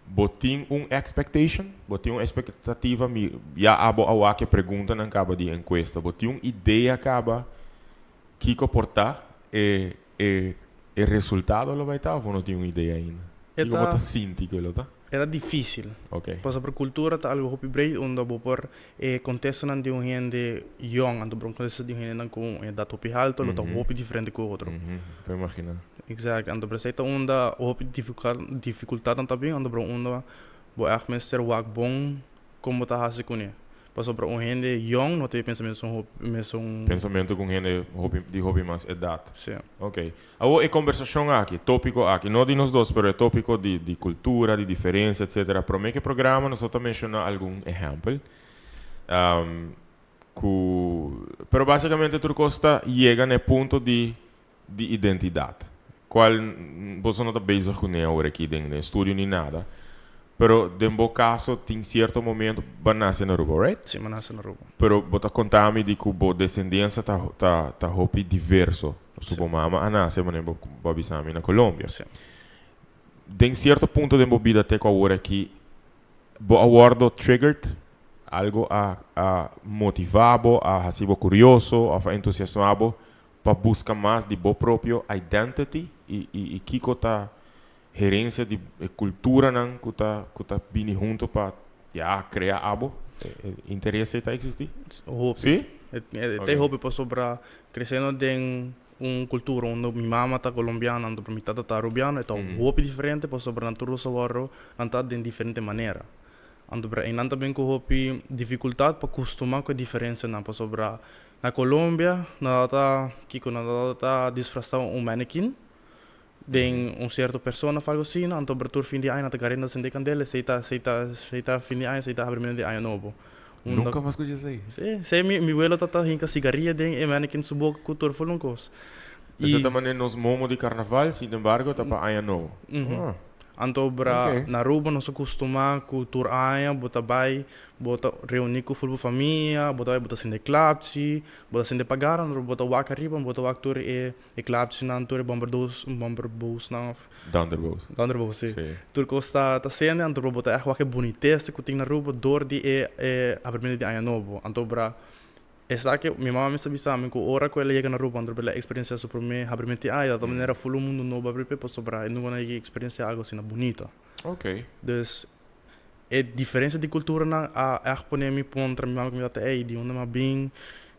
Botin expectation, botin expectativa já abo a que pergunta não acaba de encuesta, botin ideia acaba que comportar resultado lo vai estar ou não tem uma ideia ainda? Como tá sinto que lo tá? era difícil. Ok. Pas sobre cultura tá algo hopi breed onde bo por contexto nan de um gente young, ando bron contexto de um gente nan com dat hopi alto, lo tá hopi diferente com outro. Puoi immaginare. Exact, ando preceita onda hopi dificuldade nan também, ando bron onda bo echt mensen wak bom como tá hasi com ne. Pas sobre um gente young, não tem pensamento são Pensamento com gente de hobby mais idade. sim. Ok. Agora, é conversação aqui, tópico aqui, não de nós dois, mas é tópico de cultura, de diferença, etc. Para mim que programa, nós só mencionar algum exemplo. Pero basicamente, tu costa chega no ponto de identidade. Qual você não está bezig com ele agora aqui dentro do estúdio nem nada. Pero, dentro do caso, tem certo momento, vai nascer na Aruba, right? Sim, mas na Aruba. Pero bota contami di que a descendência tá hopi diverso. Subo mama nasce, mas nem babisami na Colômbia. Sim. De certo ponto de vida até agora aqui, bo awardo triggered algo a motivado, a hasibo curioso, a entusiasmado para buscar mais de bo próprio identity e kiko tá gerência de cultura nan kuta bini junto para criar algo. Interesse está existir? Hopi. Sim? Tem hopi para sobre crescendo em cultura onde minha mama tá colombiana, onde minha tata tá arubiana, então hopi diferente para sobre natureza sawarro, anta de diferente maneira. Ando para e nanta bem com hopi dificuldade para acostumar com a diferença na para sobre na Colômbia, na tá kiko na tá disfrazar manequim. Den certa persona fala assim, então abertura fim de ano, na garena sem de candela, seita fim de ano, seita abrimento de ano novo. Nunca mais escutei isso aí. Sim, minha abuela tá hinca cigarrilha den e manequim subo cultura foi longos. E também nos momos de carnaval, sin embargo, tá para ano novo. Anto bra na Aruba nós acostumamos com tour aia, bota reunir com a família, bota sende clubs, bota sende pagar, bota waka riba, bota waka tour e clubs na tour bombardos na Dunderboos, sim. Tour costa tá sende, anto bota echt waka boniteste que tem na Aruba door die abrimento de aia novo. Anto bra essa que minha mãe me sabia que ora que ela chega na Aruba, andou pela experiência sobre mim, abrimento da maneira full mundo novo abrir para sobrar, e não vai experiência algo assim bonita. Ok. Dus a diferença de cultura na a exponer me contra minha mãe que me de onde bem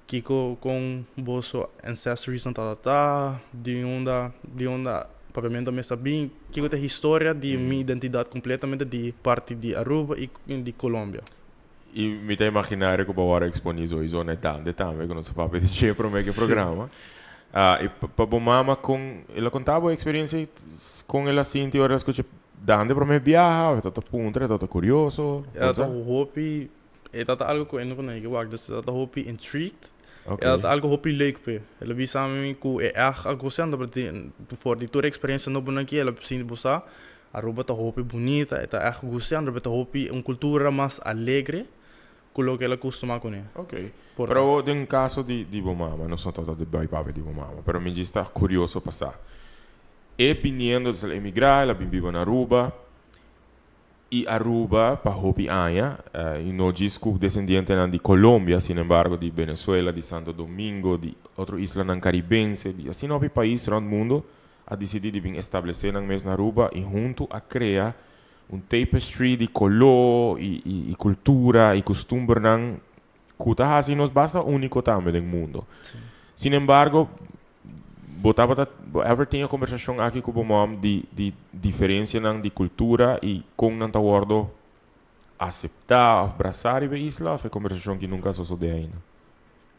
que com bolso ancestries na de onda papiamento me sabia que tem história de minha identidade completamente de parte de Aruba e de Colômbia. E me tá imaginare que o exponizo isso né tanto também que não se pode dizer para mim que programa. E para mama com ela contava a experiência com ela assim te horas que dando para mim viajar, tá punta, tá curioso. Tá hopi, tá algo que eu não conheço, eu acho que tá hopi intrigued. Tá algo hopi leuk pe. Ela vi samen que é algo sendo para de toda experiência no bom aqui, ela precisa buscar. Aruba tá hopi bonita, tá algo gostando, Aruba tá hopi cultura mais alegre. Quello che ela costuma con ela. Ok. Però nel caso di Bomama, non sono stato di papi di Bomama, però mi sta curioso passare. E viniendo da emigrare, la vivo in Aruba, e Aruba, pa hopi aia, in oggi descendiente di Colombia, sin embargo, di Venezuela, di Santo Domingo, di altre isole caribense, di assim novi paesi nel mondo, ha deciso di establecer nel mes Aruba e junto a creare un tapestry di color e cultura e costumbre nan kuta hasi nos basta único também no mundo. Sim. Sin embargo, botava ever tinha conversação aqui com o mom de diferença nan de cultura e com nan tawardo aceitar, abraçar e isla, foi conversação que nunca sucedeu ainda.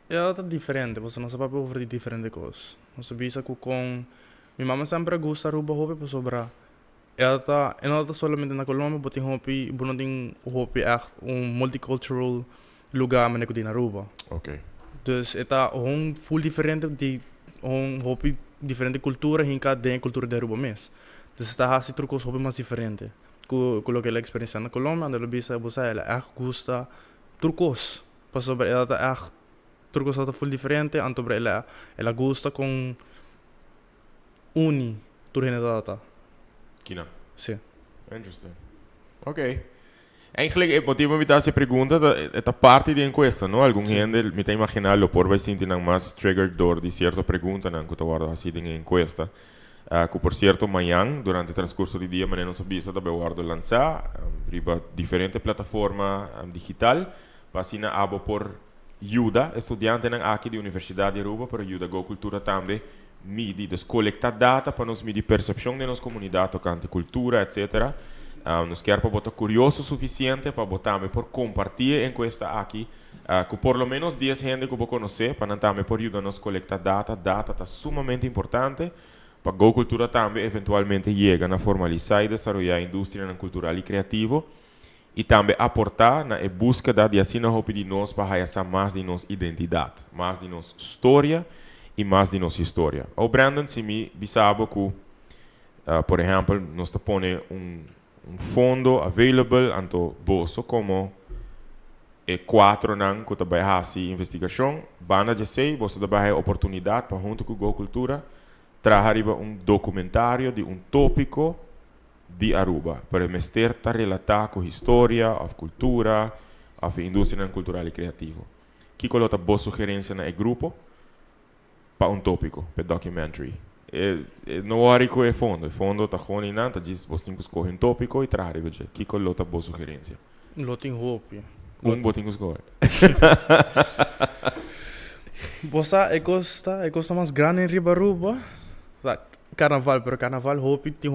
É diferente, você não sabe over de diferente coisas. Você bisa com minha mãe sempre gosta Aruba hopi para sobrar. Ela não tá somente na Colômbia, mas tem hopi echt multicultural lugar mas na Aruba. Ok. Dus está full diferente de hopi diferente cultura hinca de cultura de Aruba mesmo. Dus está assim trucos hopi mais diferente. Com o que ela experiência na Colômbia, ela bisa ela echt gosta trucos. Para sobre ela tá echt trucos tá full diferente, anto ela gosta com turhene data. Kina. Sim. Interesting. Ok. Eigenlijk, het motivo me dá pergunta é parte de encuesta, não? Algum gente me está imaginando por vai sentir mais triggered door de certa pergunta, não que tu guarda assim de encuesta. Que por cierto, amanhã, durante o transcurso do dia, maneira nossa bisa também guardo lançar riba diferente plataforma digital, pasina abo por ajuda estudante nan aqui de Universidade de Aruba, para ajuda Go Cultura também midi, dus colectar data para nos medir percepção de nossa comunidade tocante cultura, etc. Nos quer para botar curioso o suficiente para botar por compartilhar encuesta aqui, que por lo menos 10 gente que vou conhecer, para também por ajudar nos colectar data está sumamente importante, para Go Cultura também eventualmente chega a formalizar e desenvolver a indústria cultural e criativo, e também aportar na busca de assim na de nós para realizar mais de nossa identidade, mais de nossa história e mais de nossa história. O Brandon, se me sabe que, por exemplo, nós põe fundo available anto bolso como quatro nan que também faz investigação, banda de sei, você também tem oportunidade para junto com Go Cultura trazer documentário de tópico de Aruba, para mester ta relatar com história, a cultura, a indústria cultural e criativo. Que colota boa sugerência na grupo para tópico, para documentary. Não há que é fundo tá com inanta, diz você tem que escolher tópico e trazer veja. Que colota boa sugerência. Loting hope. Botinho escolher. Bossa é costa mais grande em Ribaruba. Carnaval, pero carnaval tem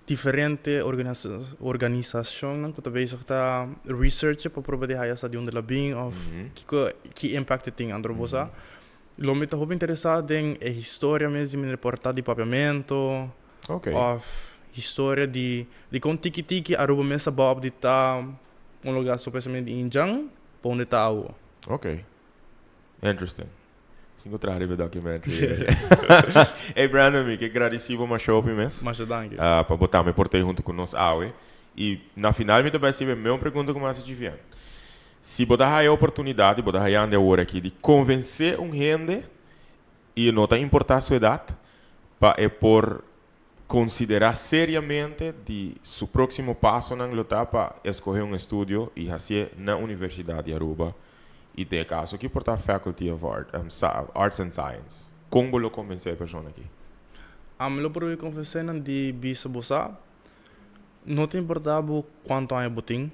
diferente organização, não? Que também está research para provar de essa de onde ela vem, of que impacto tem andro bossa. Lo me tá interessado em história mesmo, em reportar de papiamento, of história de com tiki Aruba mesa bob de tá lugar supostamente de Injang, para onde tá a Ok. Interesting. Cinco trabalhos de documentary. Hey Brandon, que agradecido mais show mesmo. Mas danke. Para botar me portei junto com nós aue. E na final me também se a mesma pergunta como você tiver. Se botar a oportunidade, botar a ande agora aqui de convencer gente e não tá importar a sua idade, para por considerar seriamente de seu próximo passo na luta para escolher estúdio e fazer na Universidade de Aruba. E de caso que porta Faculty of Arts and Science. Como lo convencer a pessoa aqui? Lo por convencer de bisa bossa. Não te importava quanto é botim.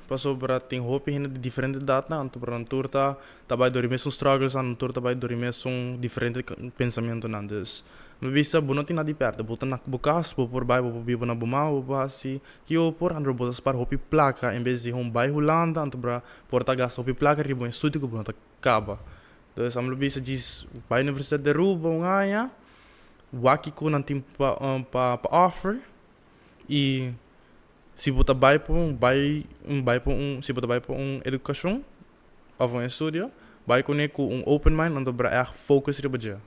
Passou para tem hope de diferente data, anto para turta também dormir mesmo struggles, anto turta também dormir mesmo diferente pensamento nandes. No bisa não tem nada perto, botar na bukas, por bairro, por bibo na bumau, assim, que eu por andro botas para hope placa, em vez de bairro Holanda, anto para porta gas hope placa, ribo em estúdio que bonita acaba. Então, amlo bisa diz, para a Universidade de Aruba, ganha, waki ko não tem pa offer e se você vai para se você vai para educação ou estúdio, vai com open mind, ando para focus riba.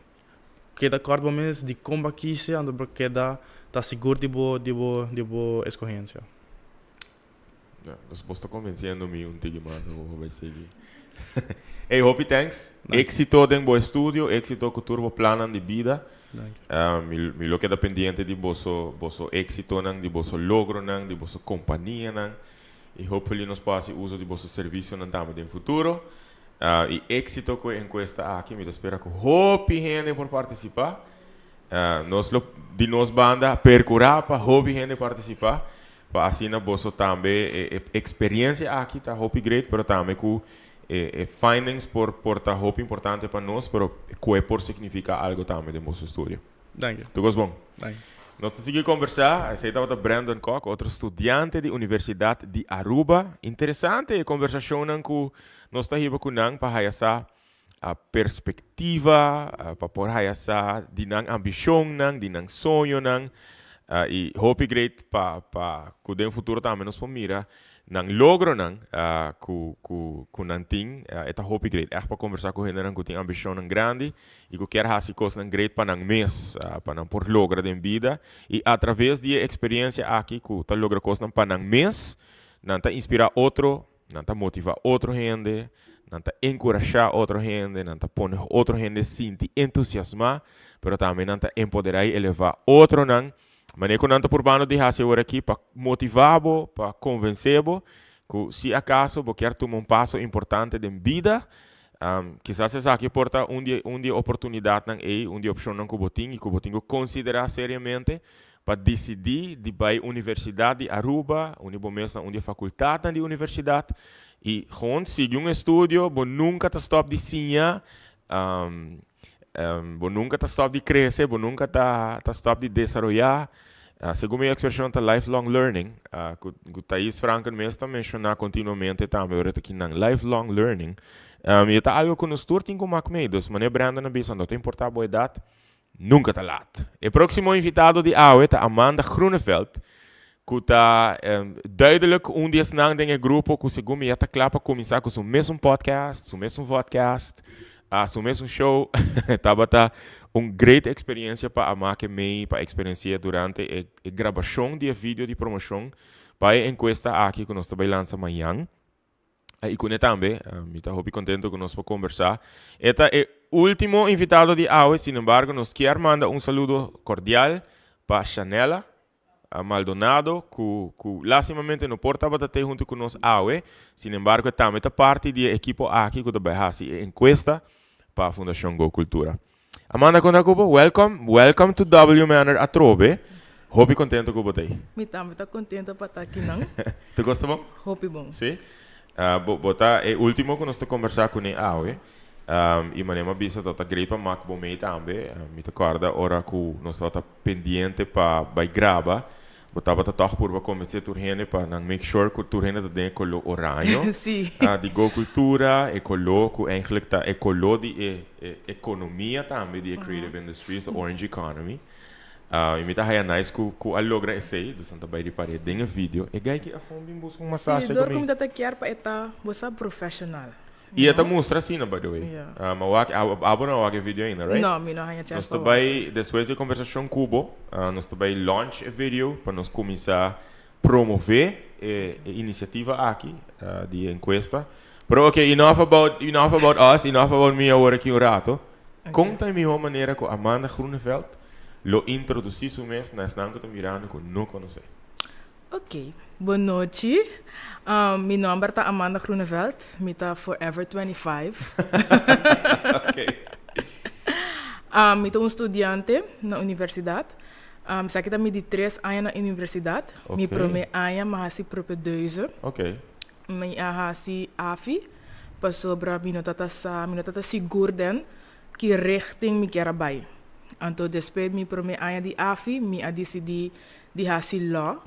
Queda corda mesmo de como aqui se ando para queda tá seguro de boa escolhência. Nós posso convencendo-me tigre mais ou vai seguir. Hey, hope thanks. Éxito em bom estúdio, éxito com turbo planan de vida. Me lo queda pendiente de vosso éxito de vosso logro de vossa companhia e hopefully nos passe uso de vosso serviço também no futuro e éxito com encuesta aqui me espera que hope gente por participar nós de nos banda percurar para hope gente participar para assim na vosso também experiência aqui tá hope great pero também com findings por ta hope importante para nós, pero que por significa algo também de nosso estúdio. Danke. Tu gostas bom? Danke. Nós seguimos a conversar, aceitava da Brandon Koch, outro estudante da Universidade de Aruba. Interessante a conversação que nós estamos com ele para essa a perspectiva, para por essa de nang ambição, de nang sonho, e hope great para que no futuro também nos mira nang logro ku nang ting eta hope great echt para conversar com ele que tem ambição grande e que quer fazer coisas great para nang mês para nang por logra de vida e através de experiência aqui que tá logra coisas para nang mês nang tá inspirar outro nang tá motivar outro gente nang tá encorajar outro gente nang tá pôr outro gente sentir entusiasmar pero também nang tá empoderar e elevar outro nang Maneco não por bando de hacer agora aqui para motivar-bo, para convencer-bo, que se acaso você quer tomar passo importante de vida, quizás essa aqui porta onde oportunidade não é, onde opção não kuboting e kuboting considerar seriamente para decidir de vai universidade de Aruba, onde faculdade de universidade e gewoon seguir estudo, bo nunca tá stop de sinha, bo nunca tá stop de crescer, bo nunca tá stop de desenvolver. Segundo minha expressão, tá lifelong learning. O Thais Franken mesmo menciona continuamente também, agora aqui não lifelong learning. E tá algo que nos turtem com o meio, mas é Brandon na bisa, não tem importar boa idade, nunca tá laat. O próximo invitado de AUE é Amanda Groeneveld, que está duidelijk onde snang den grupo, que segundo minha tá claro para começar com o mesmo podcast, o mesmo show, tá grande experiência para amar que me para experienciar durante a gravação de vídeo de promoção para a encuesta aqui que nós também lança amanhã. E com ele também, me estou muito contente que nós podemos conversar. Este é o último invitado de AUE, sin embargo, nos quer mandar saludo cordial para Chanela Maldonado, que lastimamente não pode estar junto com nós AUE, sin embargo, também é parte do equipo aqui que vai fazer a encuesta para a Fundação Go Cultura. Amanda Kondakubo, welcome to W Manor Atrobe. Hope contente com você. Me também está contente para estar aqui, não? Tu gosta bom? Hope bom. Sim. Bota é o último que nós estamos conversar com ele AUE. E manema bisa tota gripa mak bo me também. Me recorda hora que nós estamos pendente para grava. Botava toch por começar turhene para não make sure que turhene tem colo oranho. Sim. De go cultura e colo que eigenlijk tá e colo de economia também de creative industries, the orange economy. E me tá aí nice que a logra esse do Santa Baía de parede tem vídeo. E gai que a fome busca uma massagem comigo. Sim, dor como tá quer para estar você profissional. E esta mostra assim, by the way. Mas abona o vídeo ainda, right? Não, me não há chance. Nós também depois da conversação cubo, nós também launch o vídeo para nós começar a promover a iniciativa aqui de encuesta. Pero okay, enough about us, enough about me agora aqui rato. Conta-me uma maneira que Amanda Groeneveld lo introduzi su mes na snango to mirando que não conhece. Ok, boa noite. Meu nome é Amanda Groeneveld, me tá Forever 25. Ok. Me tô estudante na universidade. Sei que também de 3 anos na universidade. Me primeiro ano, mas assim próprio 2 anos. Ok. Me assim AFI, para sobre minutata seguro den que richting me quer bij. Então, depois me primeiro ano de AFI, me decidi de fazer law.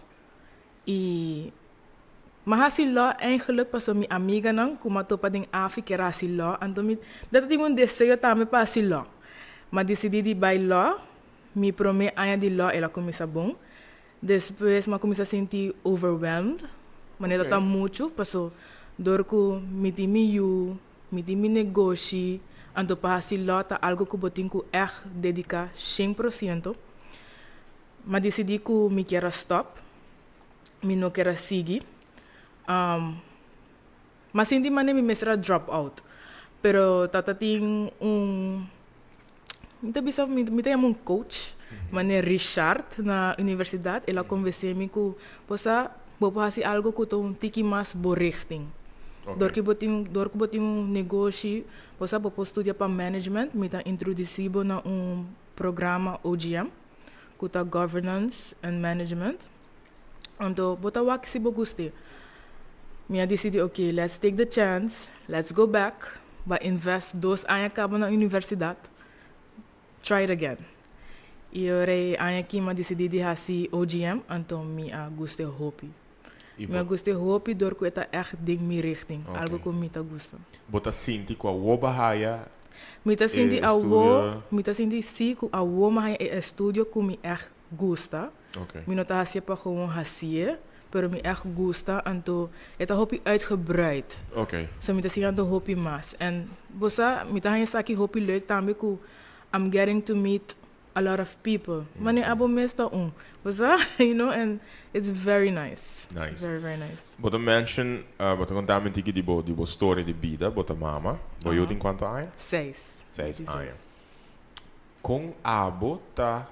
Mas fazer law eigenlijk pas minha amiga não, como eu para den AFI que era fazer law. Então, dat tinha desejo também para fazer law. Mas decidi de by law, me primeiro ano de law ela começa bom. Depois, me comecei a sentir overwhelmed. Mas não tá muito, passou dor que me time negócio. Então, para fazer law, tá algo que eu tenho que dedicar 100%. Mas decidi que me quero stop. Me não quero seguir. Mas sim, de maneira me será drop out. Pero tata tem me tem um coach, mané Richard na universidade. Ela conversou comigo que possa fazer algo que eu tiki mais boa richting. Dor que botinho negócio, possa estudar para management. Me tá introduzido na programa OGM, que tá governance and management. Então, bota wak si boguste. Me decidi, okay, let's take the chance, let's go back, but invest 2 anos acaba na universidade. Try it again. E ore aqui me decidi de fazer OGM, então me gostei hopi. Me gostei hopi dor que está echt ding me richting, algo que me gusta. Bota sinti com a wobahaya. Me tá senti a wo, me tá senti si com a wo mas é estúdio que me echt gusta. Me não tá hasia para gewoon hasia, pero me echt gusta, então está hopi uitgebreid. So me tá senti ando hopi mas. En bosa me tá hasia aqui hopi leuk também que I'm getting to meet a lot of people. Mane abo mesta bosa, you know, and it's very nice. Nice. Very, very nice. Bota mention, bota contar-me tiki di bo story di vida, bota mama. Bo eu tem quanto anos? 6. 6 anos. Com abo tá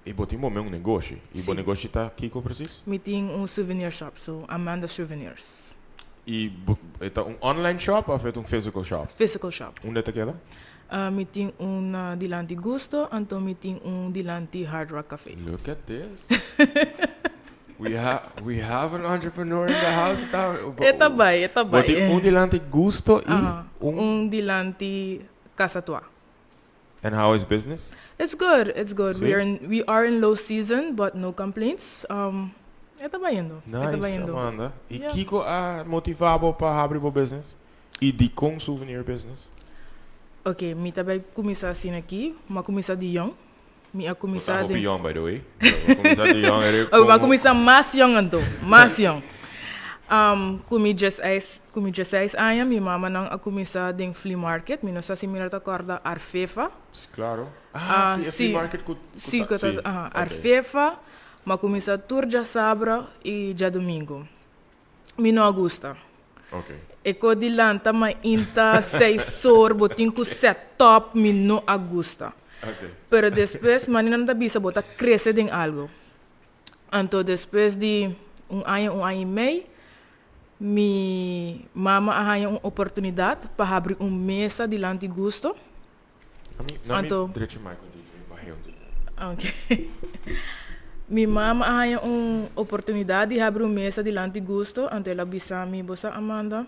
e botem um negócio. E o negócio tá aqui com preciso? Me tem souvenir shop, so Amanda Souvenirs. Ito un online shop of ito un physical shop? Physical shop. Unde te queda? Mi ting dilanti gusto, anto mi ting dilanti Hard Rock Cafe. Look at this. We have an entrepreneur in the house. Eta bay. Boti un dilanti gusto Dilanti Casa Tua. And how is business? It's good. See? We are in low season, but no complaints. Eta ba yun do? Eta ba Nice, yun do? Amanda. E Yeah. Kiko motivado para abrir o business? E de com souvenir business? Okay, mi tabay kumisa sin aqui, ma kumisa di young. Mi a kumisa Estamos de... young, by the way. Começar de young. Oh, ma kumisa mas young anto. Mas young. Kumi just ais aya, mi mama nang a kumisa ding flea market. Mi no sa si minata corda Arfefa. Claro. Sí. Free market Sí, okay. Arfefa, ma kumisa tour ja sabra e ja domingo. Mi no gusta. Okay. Eko di lanta ma inta sei sor botin ku set top mi no gusta. Okay. Pero después manina na bisa bota cresce ding algo. Anto después de um ano e meio, mi mama arranha uma oportunidade para abrir uma mesa de lanti gusto. Anto- Diretso mic com DJ. Okay. Mi mama arranha uma oportunidade de abrir uma mesa de lanti gusto. Anto ela bisa mi bosa Amanda.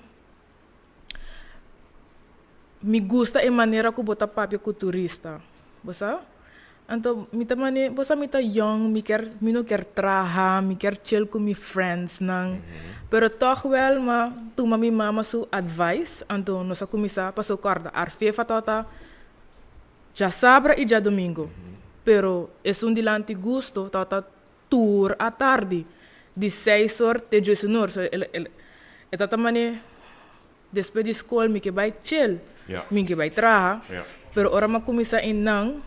Mi gusta a maneira que bota papel com turista. Bosa? Anto mita mane bosa mita young, mi no quer traha, mi quer chill com mi friends nang. Pero toch wel ma tuma mi mama su advice, anto nosa kumisa paso corda Arfefa tota já sabra e já domingo. Pero es un dilanti gusto tota tour à tarde de 6 horas até 18 horas. So tata mane depois de escola mi que vai chill, Yeah. mi que vai traha. Yeah. Pero ora makumisa inang,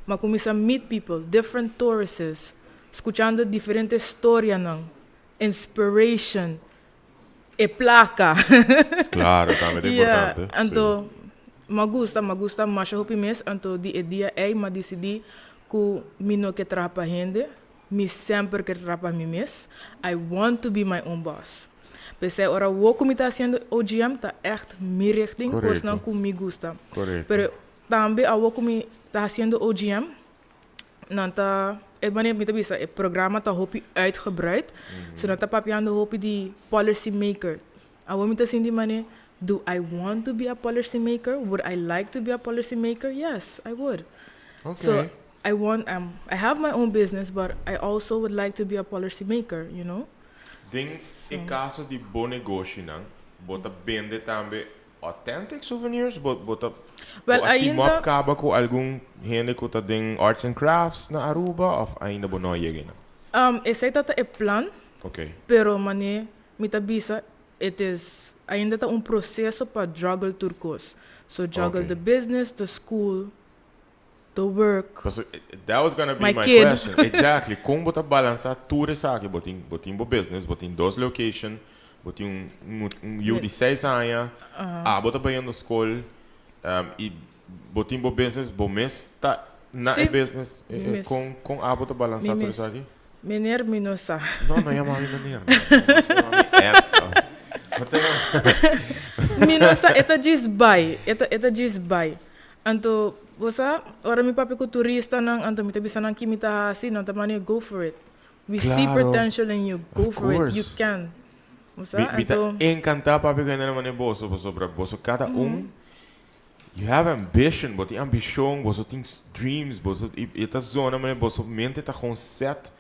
makumisa meet people, different tourists, escuchando diferentes histórias nang, inspiration, e placa. Claro, também é Yeah, importante. anto magusta mas hopi mes anto di dia ma decidi ku mino que trapa hende, mi sempre que trapa mi mes. I want to be my own boss. Pensei, ora o que me está haciendo OGM tá echt mi richting, Correcto. pois não me gusta. Correto. Pero também a o que me está haciendo OGM, não tá, wanneer me bisa, o programa tá hopi uitgebreid, so não tá papiando hopi di policy maker. A o me tá sindi mane, do I want to be a policy maker? Would I like to be a policy maker? Yes, I would. Okay. So I have my own business, but I also would like to be a policy maker, you know? Ding, in caso de bom negócio, não? Bota vende também authentic souvenirs? Bota Well, team ainda- up acaba com algum gente que tá ding arts and crafts na Aruba ou ainda bom não chega não? Esse aí tá é plan, Okay. pero mane, mita bisa, ainda tá processo para juggle turcos. So juggle Okay. the business, the school, the work. So, that was gonna be My my kid. question. Exactly. Como bota balançar tudo isso aqui? Botin business, botin dois location, botin you de 6 anos, bota bem na escola, e botin business, bom mês tá na Sim. business, Mês. com bota balançar tudo Mês. isso aqui? Mener minosa. Não é mais maneira. Minosa, eta diz bai. Anto, bosa, ora mi papi ko turista nang, anto mita bisa nang kimita hasi, nang tamani, go for it. We see Claro. potential in you. Go Of for it. course. You can. Bosa, Me tá anto, encantar papi que ainda não é bolso, sobre bolso cada you have ambition, but die ambition, você tem dreams, você e tá zona, mas você mente tá com set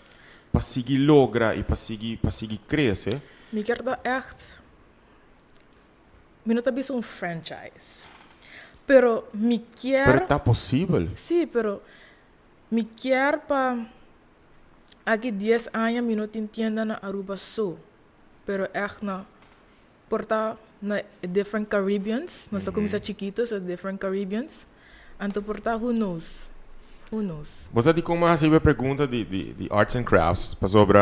para seguir logra e para seguir crescer. mi quer da echt. Mi não tá bisa franchise. Pero mi quer. Pero tá possível. Sí, pero mi quer pa aqui 10 anos mi não entenda na Aruba so. Pero echt na porta na different Caribbeans, nós tá começando chiquitos, a different Caribbeans. Anto porta who knows? Who knows? Você tem como receber a pergunta de arts and crafts para sobre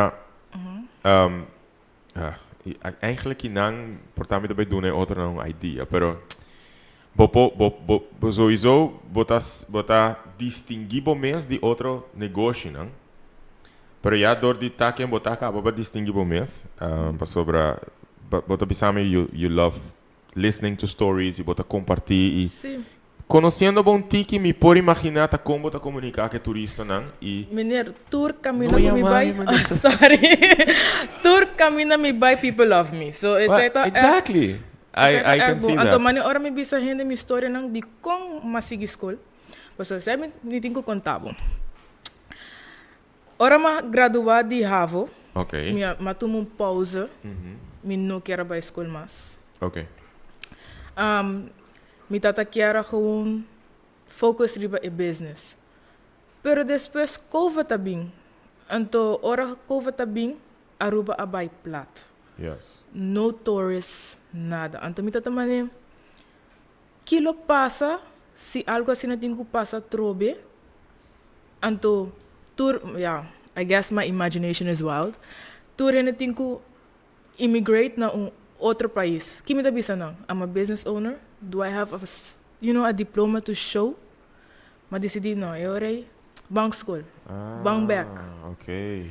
eigenlijk não portamento bem doen é outra não ideia, pero sowieso botar distinguir bom mês de outro negócio, não? Pero já dor de tá quem botar acaba para distinguir bom mês para sobre bota bisami you love listening to stories, e bota compartilhar. Sim. Conhecendo bom tiki, me por imaginar tá como bota comunicar que turista não e Meneer, tour camina Não ia mi mais, bay. mas- Oh, sorry. Tour camina mi bay, people love me. So, essa exactly. I can see that. Anto mani ora mi bisa hende mi story nang di kong masigi school. Paso sa mi tinko kontabo. Ora ma graduar di Havo, Okay. mi matum pausa, Mhm. mi no quero bij school mas. Okay. Mi tata quiera gewoon focus riba e business. Pero después COVID tabing. Anto ora COVID tabing, Aruba abay plat. Yes. No tourists, nada. Anto mi tata mane, kilo pasa, si algo assim na tingo pasa trobe, anto tour, yeah, I guess my imagination is wild. Tour na tingo immigrate na outro país. Kimi ta bisa nang? I'm a business owner. Do I have a diploma to show? Ma decidi no, eu bank school. Bang back. Okay.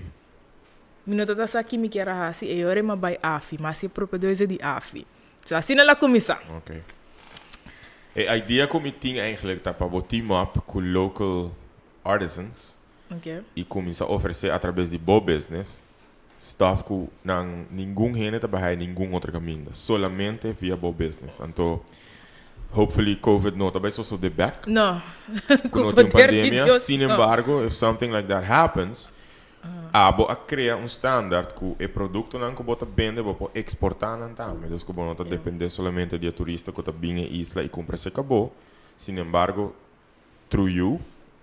Minota sa kimi kera hasi, eu mabay AFI, masi propedoise di AFI. So assim na comissão. Okay. A idea como tinha eigenlijk tá para team up com local artisans Okay. e começar a oferecer através de bo business stuff que não nenhum gente trabalha nenhum outro caminho, solamente via bo business. Então, hopefully COVID não também só de back. No. Com Com outra poder de pandemia, Deus, sin no. embargo, if something like that happens, abo a criar standard que o produto não que bota vende, vou exportar não tá, mas que não tá depender solamente de turista que tá bem em isla e compra se acabou. Sin embargo, through you,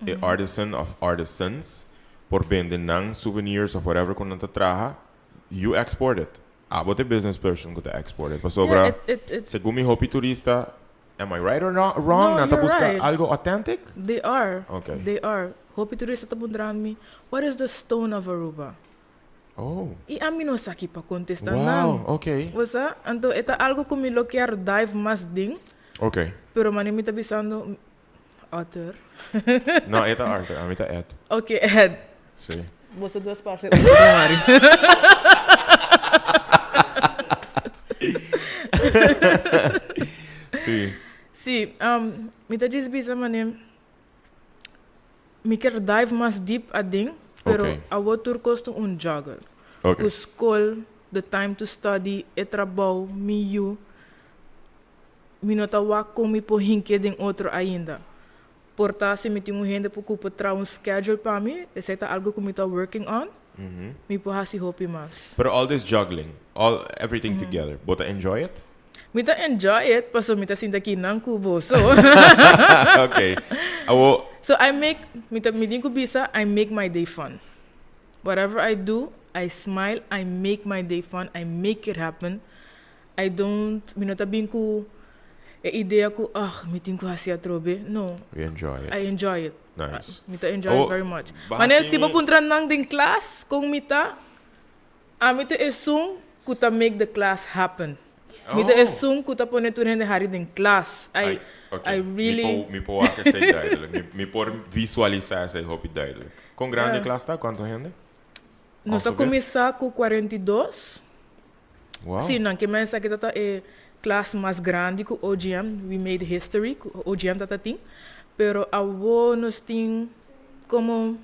a artisan of artisans, por vender não souvenirs of whatever que não tá traja, you export it. Abo the business person que tá export it. Paso Yeah, para it's segundo mi hobby turista, am I right or not wrong? No, Nata you're busca right. algo authentic? They are. Okay. They are. Hope turista tabundran mi. What is the stone of Aruba? Oh. I amino saki pa contestar Wow, nang. okay. Wasa? Anto eta algo kung lo quero dive mas ding. Okay. Pero manimita bisando author. No, esta arte, a mí está Ed. Okay, Ed. Sí. Você duas partes. Sí. Sí, mita diz bisa manem. Mi quer dive mas deep a ding. Pero Okay. a water costa juggle. Okay. O school, the time to study, e trabalho, mi nota wa kung mi po hinke din outro ainda. Porta se mi tinha gente po kupo tra schedule pa mi, essa é algo que mi tá working on, mi po hasi hopi mas. But all this juggling, everything together, but I enjoy it? Mi ta enjoy it, paso mi ta sinta kinang kubo. So, Okay. Awo, so I make, mi din ko bisa, I make my day fun. Whatever I do, I smile, I make my day fun, I make it happen. I don't, mi nota bin ko, ideia ko, meeting ko hasi atrobe. No, we enjoy it. I enjoy it. Nice. Mita enjoy Oh, it very much. bahasi Manel, si mi- papuntran nang ding class, kung mita, mita assume kuta make the class happen. Mita Oh. assume kuta po neturin de hari ding class. I really... Mi po que sei dialogue. Mi por visualizar esse hobby dialogue. Com grande Yeah. classe tá? Quanto gente? Nós Alphabet? começar com 42. Wow. Sim, não, que mais aqui tá class mais grande com OGM. We made history, com OGM tá tem. Pero a nós tem como...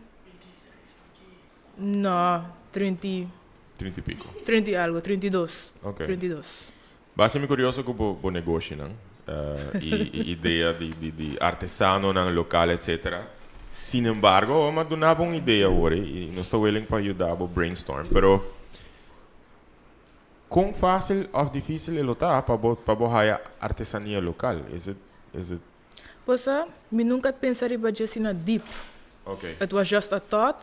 Não, 30 30 e pico. e algo, 32. Ok. 32. Basta mi curioso com o negócio, não? E ideia de artesano não local, etc. Sin embargo, mas donava uma ideia agora e nós estamos willing para ajudar a brainstorm. Pero, quão fácil ou difícil é lutar para borrar artesania local? Is it? Posa, mi nunca pensaria ba just na deep. Okay. It was just a thought.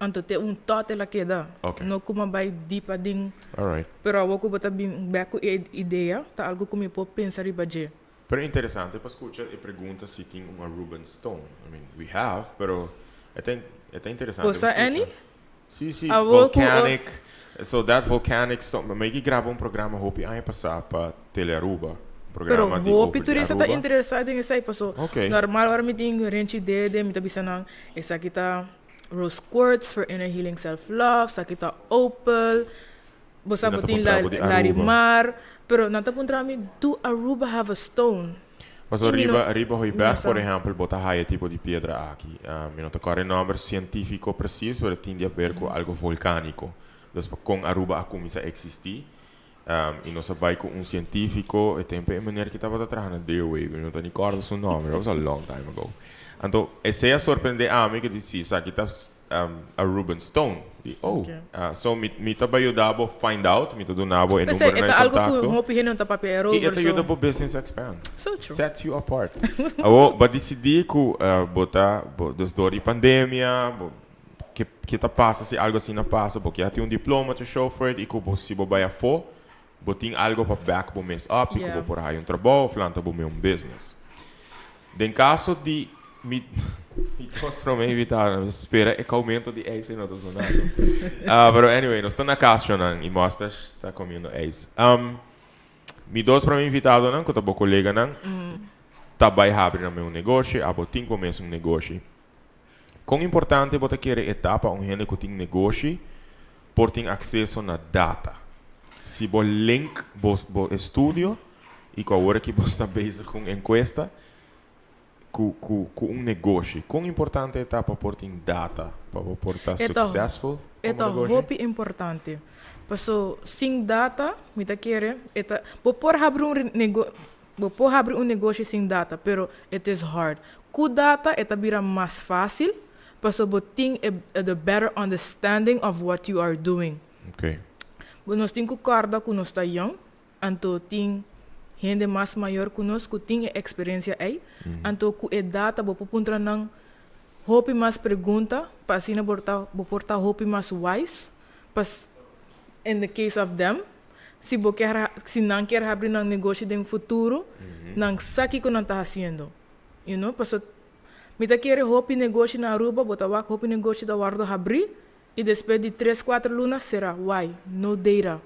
Anto te thought ela queda. Okay. No kuma by deep a ding. Alright. Pero ako ba bem back ideia, tá algo que me pode pensar ba je. Pero interessante para escutar e pergunta se tem uma Ruben Stone. I mean, we have, pero é interessante. Posa, Annie? Sim, sim. Ah, vou com- Volcanic. So that volcanic stone. Mas que grava programa hopi ay passar para Telearuba. Pero Programa hope turista tá Aruba. interessado em essa paso. Okay. Normal ora mi ting renchi dede mi tabisa nang esa kita rose quartz for inner healing self love, sa kita opal. Bosa Nata botin puntra bo di Aruba. larimar, pero nata puntra mi, do Aruba have a stone? Mas E mino- arriba Hoiberg, nossa. por exemplo, bota raia tipo de pedra aqui. Eu não tenho número científico preciso, mas tem a ver com algo volcânico. Então, com Aruba começa a existir. E nós sabemos com científico, e tem uma maneira que estava atrás na D-Wave, não tenho nem corda seu nome, it was a long time ago. Então, esse é surpreender a mim que disse, isso aqui está Aruban Stone. Okay. So, me estava ajudando a find out, me estava dando Pensé, número esta de algo que contato. hopi hino ta papel E Aruba, ito ajuda para o business expand. so true. Sets you apart. Ako, ba decidi ko bota dos dori pandemia, que kita passa se algo assim não passa, porque já tem diploma to show for it, e ko se boba ya fo, boting algo para back bo mess up, e ko Yeah. bo por aí trabalho, flanta bo meu business. Den caso de mi tos para me evitar, espera é que aumento de ex não tô sonando. Pero anyway, nós estamos na caixa não, e mostra está comendo ex. Mi dos para me invitado não, que eu colega não, também abre no meu negócio, abo tem começo um negócio. Quão importante é você querer etapa um gente que tem negócio, por ter acesso na data. Se você link bo estúdio e com a hora que você está busy com encuesta, com um negócio. Quão importante é etapa por ter data para você estar Eto- successful? Eta hopi importante. Paso sin data, mita quere, eta bo por abrir um negócio sem data, pero it is hard. Ku data eta bira mais fácil, paso bo ting the better understanding of what you are doing. Ok. Bo nós ting ku karda ku nós ta young, anto ting gente mais maior ku nós ku ting experiência aí, anto ku e data bo pupuntra nang hopi mais pergunta, pa asina bo porta hopi mais wise, pas in the case of them, se não quer abrir um negócio de futuro, não sabe o que não está fazendo. You know, paso, me tá quer hopi negócio na Aruba, bota wak hopi negócio da Wardo abrir, e depois de 3-4 lunas será, why? No data.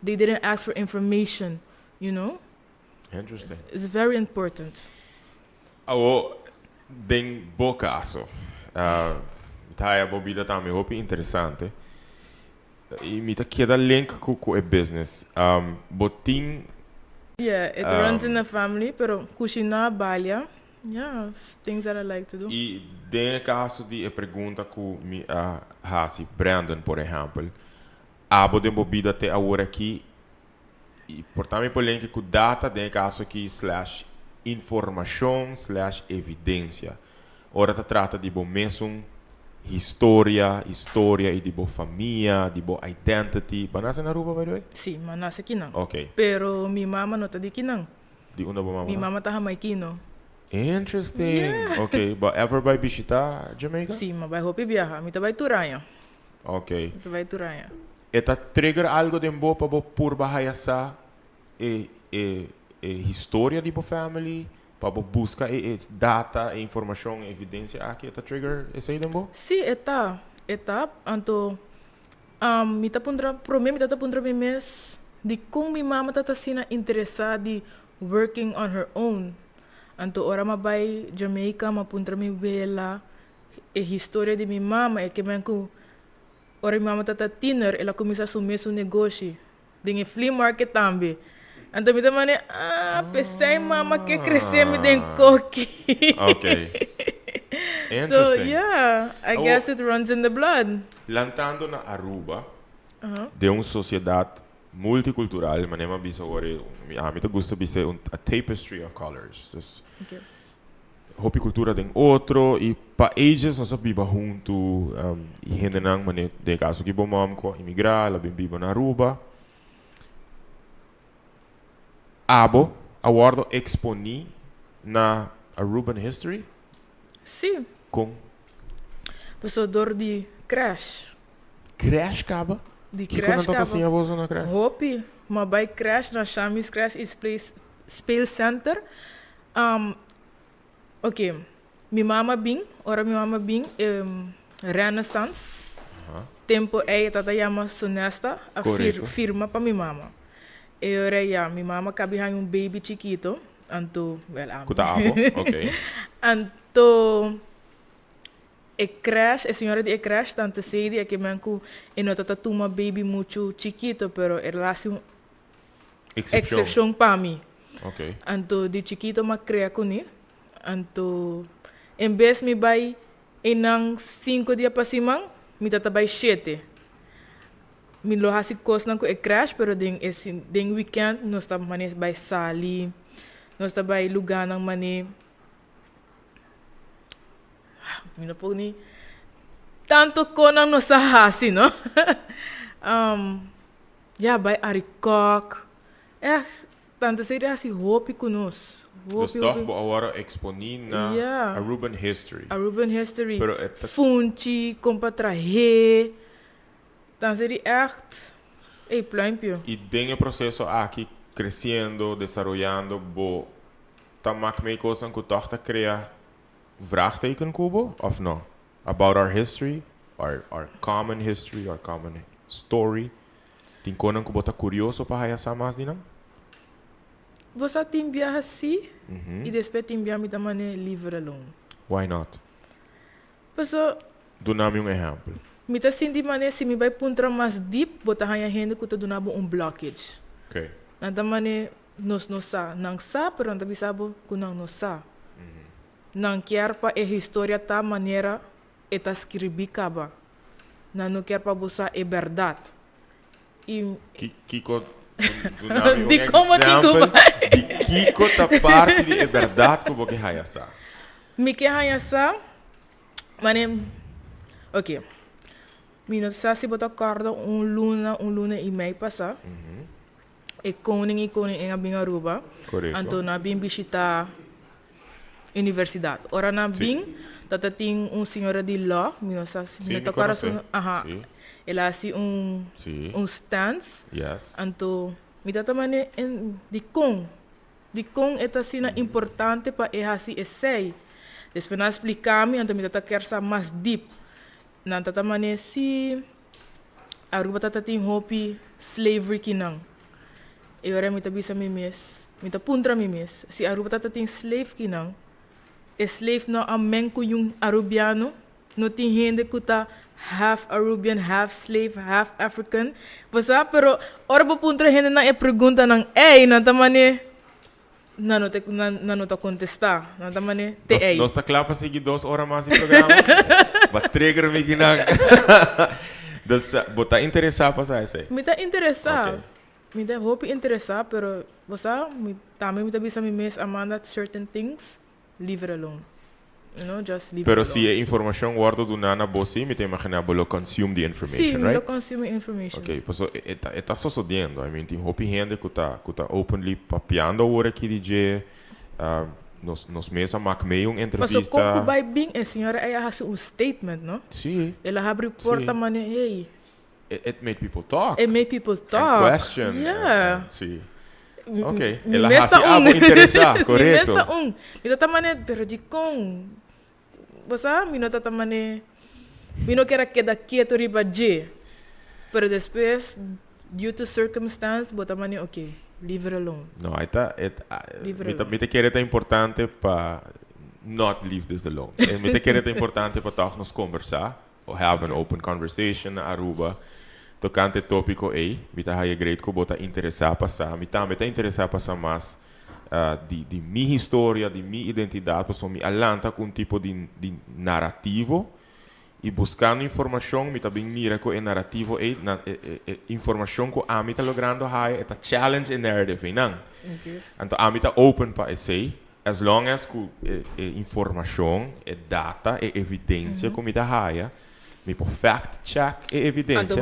They didn't ask for information, you know? Interesting. It's very important. Ako, den bo caso. Taia bobida também hopi interessante. E me tá queda link com o business. Botin Yeah, it runs in the family, pero kushina balya, yeah, things that I like to do. e den caso de pergunta com me hasi Brandon, por exemplo. Abo den bobida te agora aqui. E portanto por link com data den caso aqui / informação / evidência. Ora tá trata de bom mesmo história e de boa família, de boa identity. Banasa na Aruba, by the way? Sí, manasa kinang. Ok. Pero mi mama no tadi kinang. Di una ba mama? Mi mama taha may kino. Interesting. Ok, but ever by bisita Jamaica? Sí, mabay hopi biyaha. Mi tabay turaya. Ok. Mi tabay turaya. Eta trigger algo din bo pa bo por bahaya sa história de bo family, pa bo busca data, informação, evidência aqui, eta trigger esse aí din bo? Sí, eta. Anto, mi tapundra, mi tapundra mi mes, di kung mi mama tatasina interesada di working on her own. Anto, ora mabay Jamaica, mapuntra mi vela, história de mi mama, que men ko, ora mi mama tata tiner, ela começa a assumir seu negócio. Dinge flea market tambi. Anto, mi tamane, pensei mama que crescer me den coque. Ok. So, Interesting. yeah, I Oh. guess it runs in the blood. Lantando na Aruba, de uma sociedade multicultural, mas nem bisa ore, me gusta bisa a tapestry of colors. Dus, Okay. hopi cultura den outro e pa ages nós biba junto e gente nang mane de caso que bom mam ko imigrar la biba na Aruba. Abo awardo exponi na Aruban history Sí, com passador de crash. crash kaba. De Que crash quando tá assim a voz na crash. Hopi, mabay crash na Shamis Crash Space Center. Okay, mi mama bing Renaissance. Tempo é tatayama sonesta a Correto. firma para mi mama. E ora ya, mi mama cabe um baby chiquito, anto, well, Kuta abo. Okay. Anto, crash, a senhora de crash, tanto sei que manco e não tá uma baby muito chiquito, pero é relação excepção para mim. Ok. Anto de chiquito ma crea com ele. Anto em vez me vai enang 5 dias para cima, me tá vai 7. Me lo hasi kos nang ko e crash, pero den weekend nós tá manes vai sali, nós tá vai lugar nang mane. Mina po ni tanto ko nang nós tá hasi, no? Vai arikok. Tanto seria assim hopi conosco. Dus toch agora exponie na Aruban history. Aruban history. Pero Funchi, compa traje. Dan seria echt pluimpje. E tem o processo aqui crescendo, desarrollando, bo tamak me coisas que toch te criar vraagteken kubo of no? About our history, our common history, our common story. Tem conan que bota curioso para hayasa mais dinam? Você tem viajar assim e depois tem viajar me também livre alone. Why not? Pessoal, dá-me exemplo. Me tá sentindo mané se me vai puntra mais deep, botar a gente que tu donava blockage. Okay. Nanta mané nos sa, nang sa, pero não bisabo que não sa. Não quer pa história tá maneira e tá escrever caba. Não quer pa bosa verdade. E Kiko dá-me de como exemplo de Kiko tá parte de verdade que você hayasa. Me que hayasa, mané, ok. Minha se botar acordo luna e meio passar. E koning em Aruba. Correto. Então na bim visitar universidade. Ora na bim, tata tem senhora de law, minha tocar ela assim stance. Yes. Então me tata mane de com é assim importante para assim essay. Depois na explicar-me, então me tata quer sa mais deep. Na tata mane si Aruba tata tem hopi slavery kinang. E ora me tabisa mi mes, me ta puntra mi mes. Si Aruba tata tem slave kinang. E slave no ameng ko yung Arubiano, no tem gente que tá half Arubian, half slave, half African. Basta pero ora ba puntra gente na e pergunta nang na tamane não tá contestar, não tá mané te Nós tá claro para seguir 2 horas mais em programa. Vai trigger me ginang. Dus bota interessar para isso aí. Me tá interessar. Okay. Me tá hope interessar, pero você também me tá bisa me mes amanda certain things, leave it alone. You know, just leave Pero it alone. se a informação guarda do nana bossi, me tem imaginar bolo consume the information, Sim, right? lo consume information. Ok, então está sucedendo. I mean, tem hopi gente que tá openly papiando agora aqui DJ. Nos mesa mak meio entrevista. Mas como vai bem, a senhora aí faz statement, no? Sim. Ela abre porta mané, hey. It made people talk. It made people talk. And question. Yeah. Sim. Ok. Me Ela mesta hasi algo interessar, correto? Me mesta Me tá mané, pero de com. Você, me não tá mané. Me não quer quedar quieto riba de. Pero depois, due to circumstance, bota mané, ok, leave it alone. No, me te querer é importante para not leave this alone. Me te querer é importante para toch nos conversar, or have an open conversation na Aruba. Tocante tópico aí, me tá aí great que bota interessar passar, me tá interessar passar mais de minha história, de minha identidade, pessoal me alanta com um tipo de narrativo e buscando informação, me tá bem mira com o narrativo aí, informação que a me tá logrando aí, é tá challenge in narrative, não? Então a me tá open para essay, as long as com informação, data, evidência que me tá aí. Me por fact check e evidência,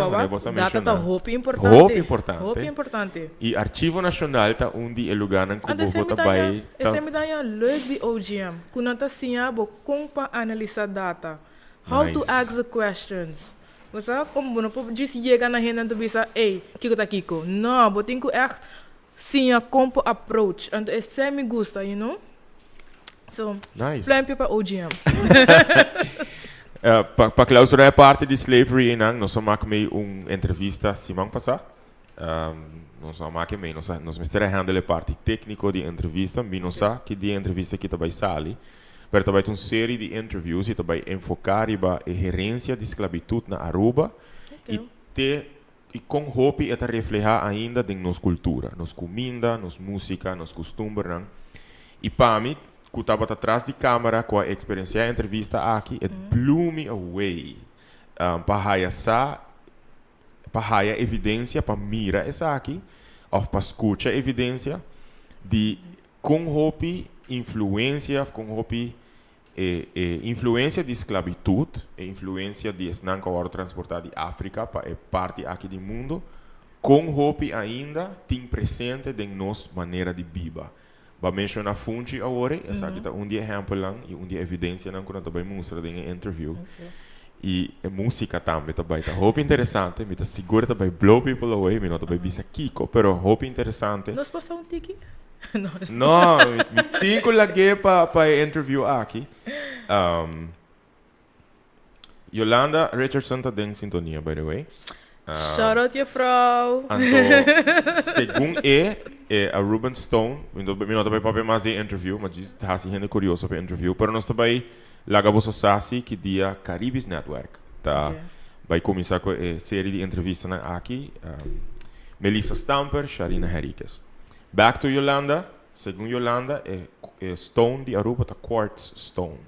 data tá hope importante. Hope importante. E Arquivo Nacional tá onde é lugar em que bota vai. Essa me dá leuk de OGM. Kuna tá sinha bo compa analisar data. How to ask the questions. Você como não pode dizer chega na gente do bisa, kiko tá kiko. Não, botin ku echt sinha compa approach. And esse me gusta, you know? So, nice. Plan para OGM. Para clausurar a parte de slavery, nós vamos fazer uma entrevista semana passada. Nós vamos fazer, nós vamos handle a parte técnica de entrevista, mas nós sabemos que de entrevista que vai sair. pero também tem uma série de interviews e também enfocar iba a gerência de esclavitud na Aruba e com hopi é reflejar ainda em nossa cultura, nos comida, nos música, nos costumes. E para mim, que estava atrás de câmera com a experiência a entrevista aqui, it blew me away. Para evidência, para mira essa aqui, ou para escutar evidência de com hopi influência, com hopi influência de esclavitud, influência de esnanca transportar de África para parte aqui do mundo, com hopi ainda tem presente em nossa maneira de viver. Ba mencionar fungi agora, essa aqui tá dia exemplo lang e dia evidência lang quando também mostra em interview. E a música também também tá hope interessante, me tá seguro também blow people away, me não também bisa Kiko, pero hope interessante. Nós passamos um tiki? No, me tenho lagi para interview aqui. Yolanda Richardson tá em sintonia, by the way. Shout out juffrouw. Segundo a Ruben Stone, me não também para mais de interview, mas diz tá assim gente curioso para interview, pero nós também lagabo sasi que dia Caribbean Network, tá? Vai começar com a série de entrevistas aqui. Melissa Stamper, Sharina Henriquez. Back to Yolanda. Segundo Yolanda, stone de Aruba tá quartz stone.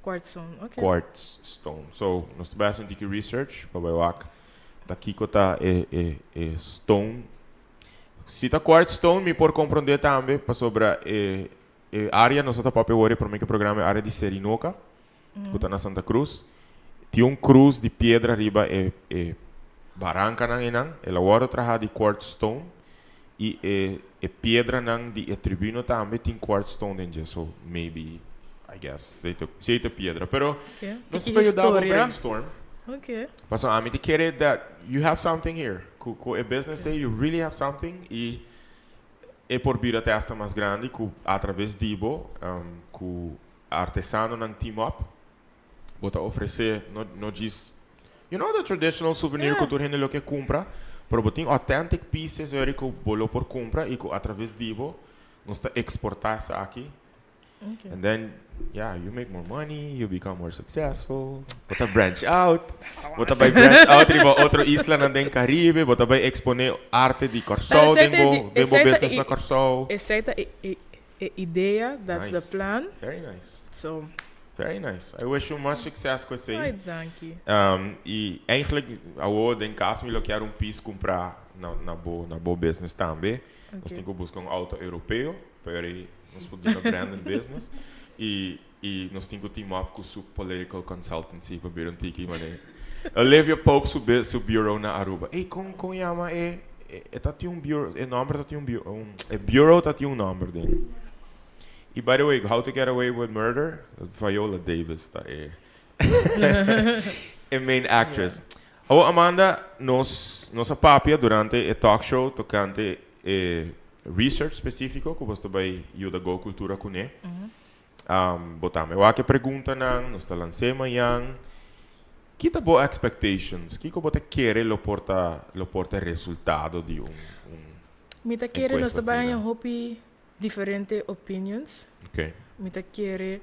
Quartz stone, ok. Quartz stone. So, nós estamos fazendo aqui research para ver tá aqui que tá stone. Se tá quartz stone, me por compreender também para sobre área nós estamos para ver para mim que o programa é área de Serinoca, que tá na Santa Cruz. Tem cruz de pedra riba barranca nang inang, ela agora trabalha de quartz stone. E pedra nang di tribunal também tem quartz stone dentro, so maybe I guess sei te pedra, pero nós podemos ajudar a brainstorm. Okay. Mas a mim te quer that you have something here, com a business say you really have something e por vir a testa mais grande que através dibo com artesano nang team up, bota oferecer no diz you know the traditional souvenir que tu lo que compra. Pero botin authentic pieces que bolo por compra e que através dibo nós está exportar isso aqui. Okay. And then you make more money, you become more successful. Bota branch out. Bota vai branch out riba outra isla na den Caribe, bota vai exponer arte de Corsol, dembo business na Corsol. Essa é a ideia, that's the plan. Very nice. So very nice. I wish you much success com isso. Ai, dankie. E eigenlijk, eu em caso me quero piece comprar na boa business também. Nós temos que buscar auto europeu para nós podemos brand business. E nós temos que team up com o political consultancy para ver tiki mané. Olivia Pope su bureau na Aruba. Com chama tá tem bureau, nome tá tem bureau, bureau tá tem nome dele. E by the way, How to Get Away with Murder, Viola Davis tá a main actress. Amanda, nossa papia durante o talk show tocante research específico que você vai ajudar a cultura com ele. Botamos eu pergunta nós está lançando amanhã. Que tá boa expectations? Que você quer lo porta resultado de Mita quer nós trabalhamos em hobby diferentes opinions. Okay. Mita quer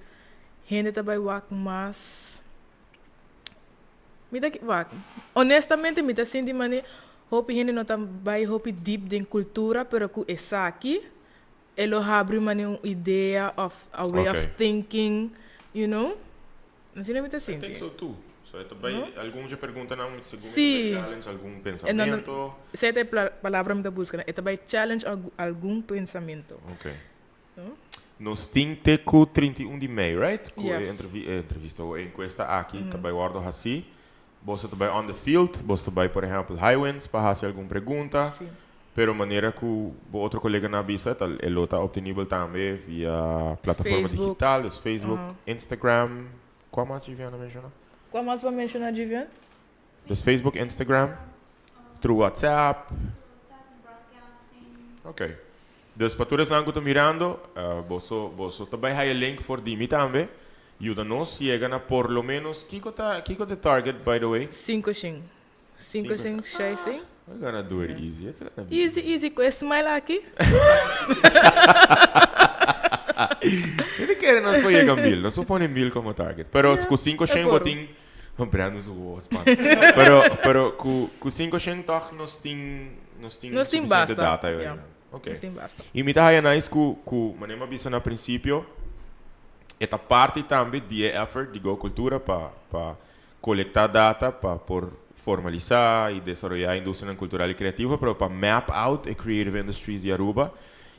gente também wak mas mita wak. Honestamente mita senti mane hobby gente não também hobby deep den cultura, pero ku essa aqui elo abre mane uma ideia of a way of thinking, you know? Não sei mita senti. I think so too. So também alguns já perguntam não segundo challenge algum pensamento. Essa é a palavra que eu busco, é também challenge algum pensamento. Okay. Nós temos com 31 de maio, right? Com entrevista ou encuesta aqui, também guardo assim. Você também on the field, você também, por exemplo, Highwinds, para fazer alguma pergunta. Sim. Pero maneira que o outro colega na bisa, ele está obtenível também via plataforma digital, Facebook, Instagram. Qual mais devia mencionar? Qual mais para mencionar, Vivian? Does Facebook, Instagram, through WhatsApp. Ok. Dus para todos que estão mirando, você também tem o link for Dimi também. Ajuda-nos, chega na por lo menos, Kiko the target, by the way? 5, 6, 6. We're gonna do it easy. Easy, com esse smile aqui. Hindi kaya nós pagiging mil. Nós supone mil como target. Pero com 500 puro. boting... Comprando su voz, man. Pero com 500 toch nós tem Nós tem suficiente basta. data. Yeah. Ok. Nós tem basta. E me dá nice que manema bisa na princípio esta parte também de effort de Go Cultura para coletar data para por formalizar e desenvolver a indústria cultural e criativa para map out a creative industries de Aruba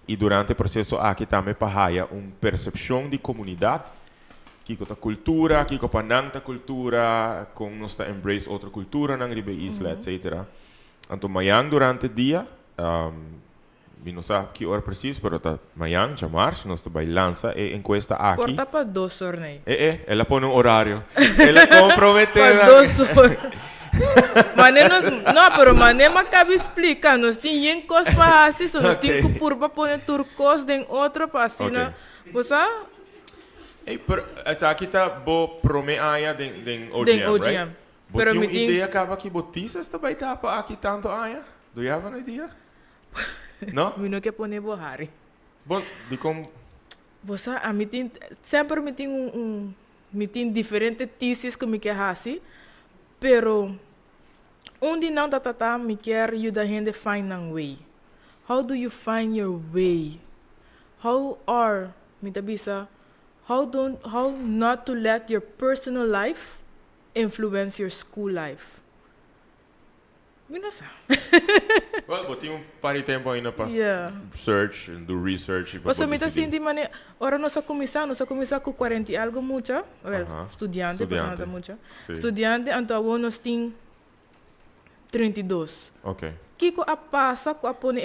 e durante o processo aqui também para haya uma percepção de comunidade que com a cultura, que com a nanta cultura, com nós embrace outra cultura na riba isla, etc. Então, amanhã durante o dia não sabe que hora preciso, mas amanhã, de março, nós vamos lançar a encuesta aqui. Porta para 2 torneios. Ela põe um horário. Ela comprometeu. Para 2 horas. Não, pero mané me acaba explicar. Nós temos coisas para fazer, nós temos que pôr para pôr turcos em outro para assim, né? Você? Pero aqui está bo prome-aya den OGM, right? Pero me ideia acaba que botistas também tá para aqui tanto aya. Do you have an idea? No? Eu não quero pôr borrari. Bom, de como... Você, a mim tem... Sempre me tem me tem diferentes teses que me quer fazer. Pero... Onde não tá, me quer ajudar a gente a find a way. How do you find your way? How are... Me tabisa... How not to let your personal life influence your school life? Eu não sei. Well, botinho para tempo ainda para search, do research. Você me está sentindo, mané, ora nós começamos com 40 e algo muito, estudante, pessoal muito. Estudante, então nós temos 32. Ok. Kiko a passa com a pone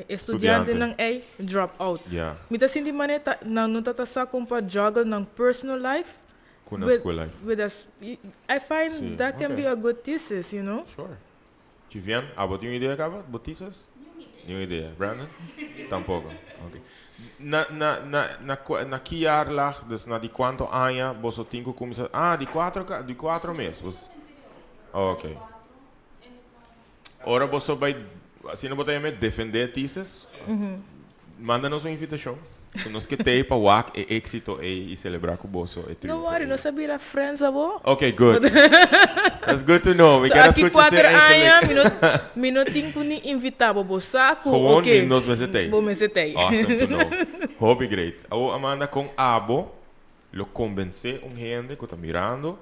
estudante não é drop out. Yeah. Me está sentindo, mané, não tá só com para juggle ng personal life. Com a school life. With us, I find that can be a good thesis, you know. Sure. Tivian, botinho ideia acaba? Botisas? Nenhuma ideia. Brandon? Tampouco. Ok. Na que ar lá, na de quanto anos você tem que começar? De 4 meses. Ok. Ora você vai, assim não botar defender thesis? Manda-nos uma invitação. Se nós que tem para o êxito e celebrar com você. Não worry, nós sabia friends abo. Ok, good. That's good to know. So aqui 4 anos, minuto que ni invitar você. Gewoon nos mesetei. Bom mesetei. Awesome to know. Hobby great. A Amanda com abo, lo convence gente que está mirando.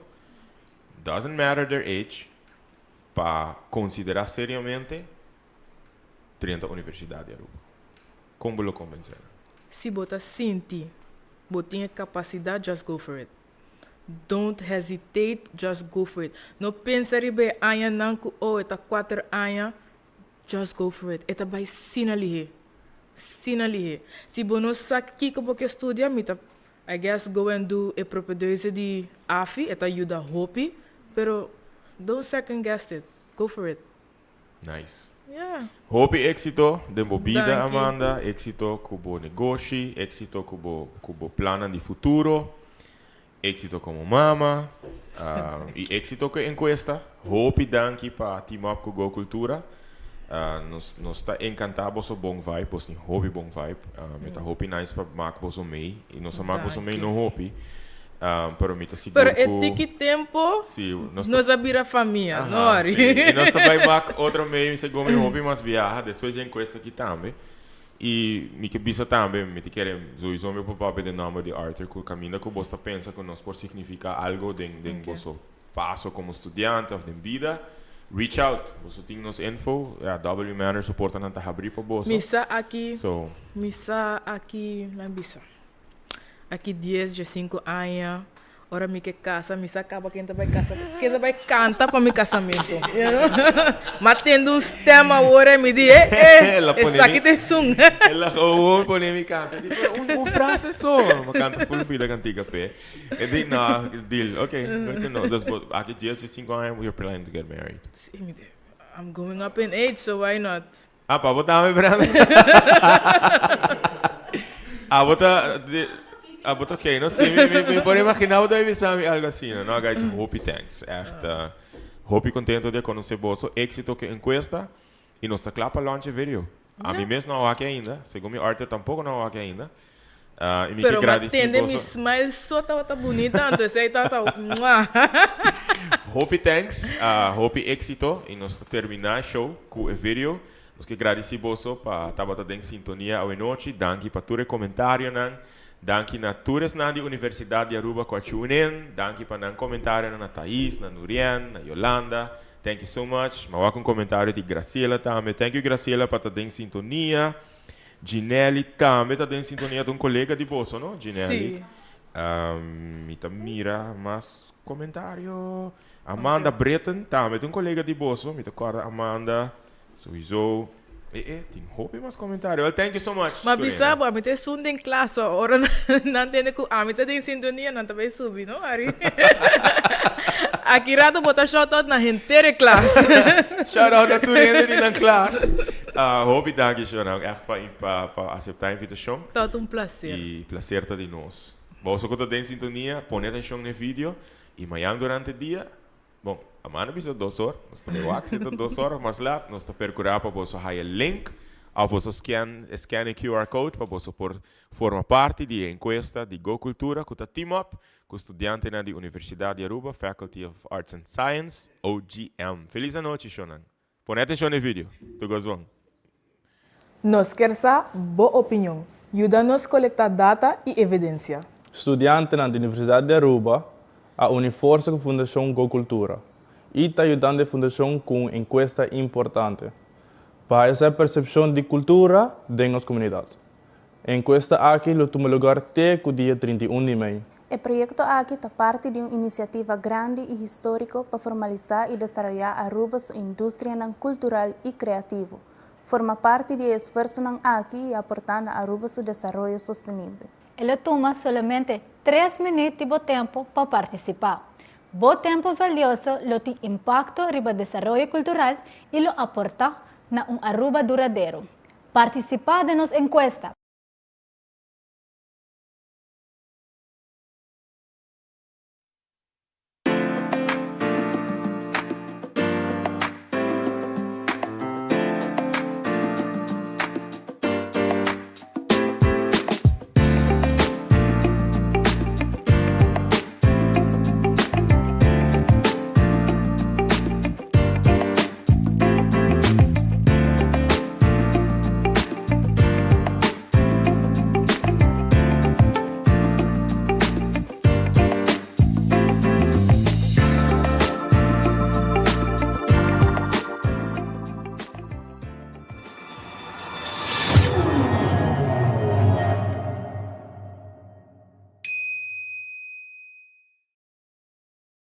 Doesn't matter their age. Para considerar seriamente 30 universidades de Aruba. Como lo convencer? Se você sente, você tem capacidade, just go for it. Don't hesitate, just go for it. Não pense ribe aya nanku eta 4 anos, just go for it. Eta vai sinalihe. Se você não sabe que você estuda, I guess go and do a propedeuse de AFI, eta ajuda hopi, pero don't second guess it. Go for it. Nice. Yeah. Hope éxito de vida, Amanda. Éxito com o negócio. Éxito com o plano de futuro. Éxito como mama. E éxito com a encuesta. Hope danke para team up com Go Cultura. Nós está encantado com o bom vibe. Nós temos hobby bom vibe. Meta hope nice para marcar o mei. E nós marcamos o mei no hope. Pero me pero que tempo nós abrir a família, não é? E nós também vamos outro meio segundo meu hobby mais viaja depois de encuesta aqui também e me que bisa também me te querem zoizo meu papel de nome de Arthur que caminha que você pensa que nós por significar algo de você passo como estudante ou de vida reach out você tem nos info a W Manor suporta na abrir para você missa aqui na bisa aqui 10, 5 anos, ora me que casa, me acaba quem vai casa, quem vai cantar para meu casamento, you know? Matendo uns temas agora me diz, essa aqui tem som. Ela põe me canta, tipo frase só, uma canta full vida cantiga pé. E diz não, deal, okay, good to know. Aqui 10, 5 anos, we're planning to get married. I'm going up in age, so why not? Para botar me Brandon. Botar ok, não sei, me pode imaginar deve ser algo assim, não? Guys, hope thanks, echt, hope contento de conhecer você, éxito que encuesta e nós está claro para launch vídeo. A mim mesmo não há aqui ainda, segundo meu Arthur tampouco não há aqui ainda. E me Pero que matende mi agradeci smile só tá bonita, então aí tá mua. Hope thanks, hope éxito e nós terminar show com o vídeo. Nós que agradeci você para tabata em sintonia hoje noite. Danke para tu comentário nan. Danke na todos na di Universidade de Aruba com a tunen. Danke para nan comentário na Thais, na Nurian, na Yolanda. Thank you so much. Mawa com comentário de Graciela também. Thank you Graciela para estar em sintonia. Ginelli também está em sintonia de colega de você, não? Ginelli. Sim. Mira mais comentário. Amanda Breton também colega de você. Me acorda Amanda. Sowieso. Tem hope mais comentário. Well, thank you so much. Mas bisa bo, amite sunde em classe, ora não tem que amite tem sintonia, não também subir, não, Ari? Aqui rato botar shout out na inteira classe. Shout out na turende na classe. Hope danke schön auch echt para aceitar a invitação. Todo um prazer. E prazer tá de nós. Você que está em sintonia, põe atenção no vídeo e amanhã durante o dia. Bom, amanhã bisa 2 horas, nós estamos aqui 2 horas, mas lá nós estamos procurando para você ter o link, ou você scan o QR Code para você formar parte da encuesta de Go Cultura, que está team up com estudantes da Universidade de Aruba, Faculty of Arts and Science, OGM. Feliz noite, Shonan. Põe atenção no vídeo. Tu gostou? Nos queremos boa opinião. Ajuda-nos a coletar data e evidência. Estudiante na Universidade de Aruba, a Uniforça com a Fundação Go Cultura. E está ajudando a Fundação com uma encuesta importante para essa percepção de cultura de nossa comunidade. A encuesta aqui toma lugar até o dia 31 de maio. O projeto aqui é parte de uma iniciativa grande e histórica para formalizar e desenvolver Aruba sua indústria cultural e criativa. Forma parte do esforço aqui e aportar a Aruba seu desenvolvimento sustentável. Ele toma somente 3 minutos de tempo para participar. O tempo valioso lo tem impacto sobre o desenvolvimento cultural e lo aporta na Aruba duradouro. Participa de nossa encuesta.